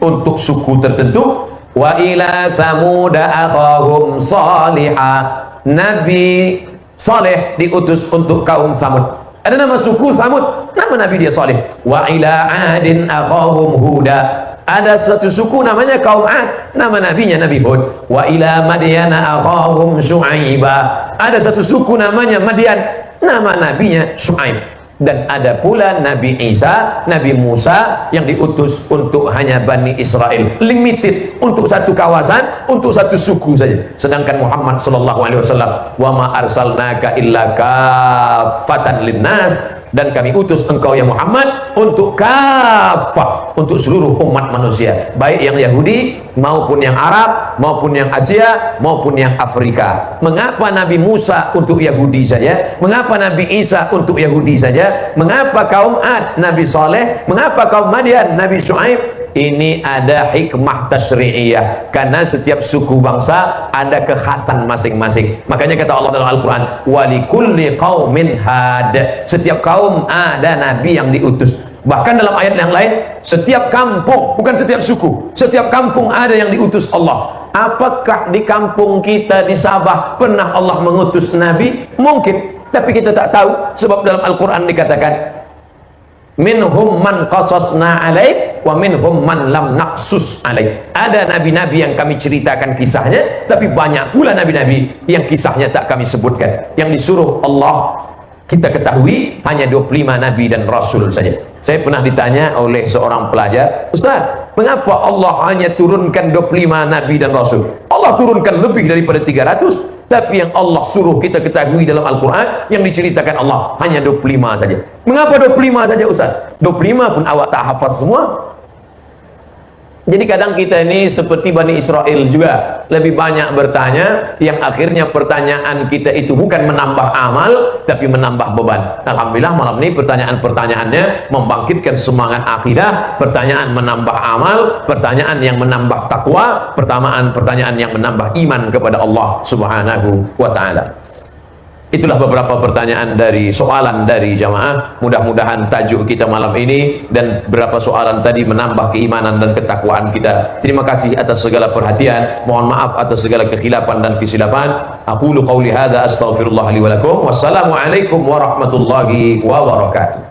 untuk suku tertentu. Wa ila samuda akhahum salihah. Nabi Saleh diutus untuk kaum Samud. Ada nama suku Samud, nama Nabi dia Saleh. Wa ila adin akhahum huda. Ada satu suku namanya kaum Ad, nama nabinya Nabi Hud. Wa ila madyana akhahum Syu'aiba. Ada satu suku namanya Madian, nama nabinya Syu'aib. Dan ada pula Nabi Isa, Nabi Musa yang diutus untuk hanya Bani Israel, limited untuk satu kawasan, untuk satu suku saja. Sedangkan Muhammad sallallahu alaihi wasallam, wa ma arsalnaka illa kaffatan linnas, dan kami utus engkau ya Muhammad untuk kafah, untuk seluruh umat manusia, baik yang Yahudi maupun yang Arab maupun yang Asia maupun yang Afrika. Mengapa Nabi Musa untuk Yahudi saja? Mengapa Nabi Isa untuk Yahudi saja? Mengapa kaum Ad Nabi Saleh? Mengapa kaum Madian Nabi Syu'aib? Ini ada hikmah tasyri'iyah, karena setiap suku bangsa ada kekhasan masing-masing. Makanya kata Allah dalam Al-Quran, walikulli qaumin had. Setiap kaum ada nabi yang diutus. Bahkan dalam ayat yang lain, setiap kampung, bukan setiap suku, setiap kampung ada yang diutus Allah. Apakah di kampung kita di Sabah pernah Allah mengutus nabi? Mungkin, tapi kita tak tahu, sebab dalam Al-Quran dikatakan minhum man qasasna alaik wa minhum man lam naqsus alaik. Ada nabi-nabi yang kami ceritakan kisahnya, tapi banyak pula nabi-nabi yang kisahnya tak kami sebutkan. Yang disuruh Allah kita ketahui hanya 25 nabi dan rasul saja. Saya pernah ditanya oleh seorang pelajar, Ustaz, mengapa Allah hanya turunkan 25 nabi dan rasul? Allah turunkan lebih daripada 300, tapi yang Allah suruh kita ketahui dalam Al-Quran, yang diceritakan Allah hanya 25 saja. Mengapa 25 saja Ustaz? 25 pun awak tak hafaz semua. Jadi kadang kita ini seperti Bani Israel juga, lebih banyak bertanya, yang akhirnya pertanyaan kita itu bukan menambah amal, tapi menambah beban. Alhamdulillah malam ini pertanyaan-pertanyaannya membangkitkan semangat akidah, pertanyaan menambah amal, pertanyaan yang menambah takwa, pertanyaan yang menambah iman kepada Allah Subhanahu wa ta'ala. Itulah beberapa pertanyaan dari soalan dari jamaah. Mudah-mudahan tajuk kita malam ini dan beberapa soalan tadi menambah keimanan dan ketakwaan kita. Terima kasih atas segala perhatian. Mohon maaf atas segala kekhilafan dan kesilapan. Aqulu qawli hadza astaghfirullah li wa lakum. Wassalamualaikum warahmatullahi wabarakatuh.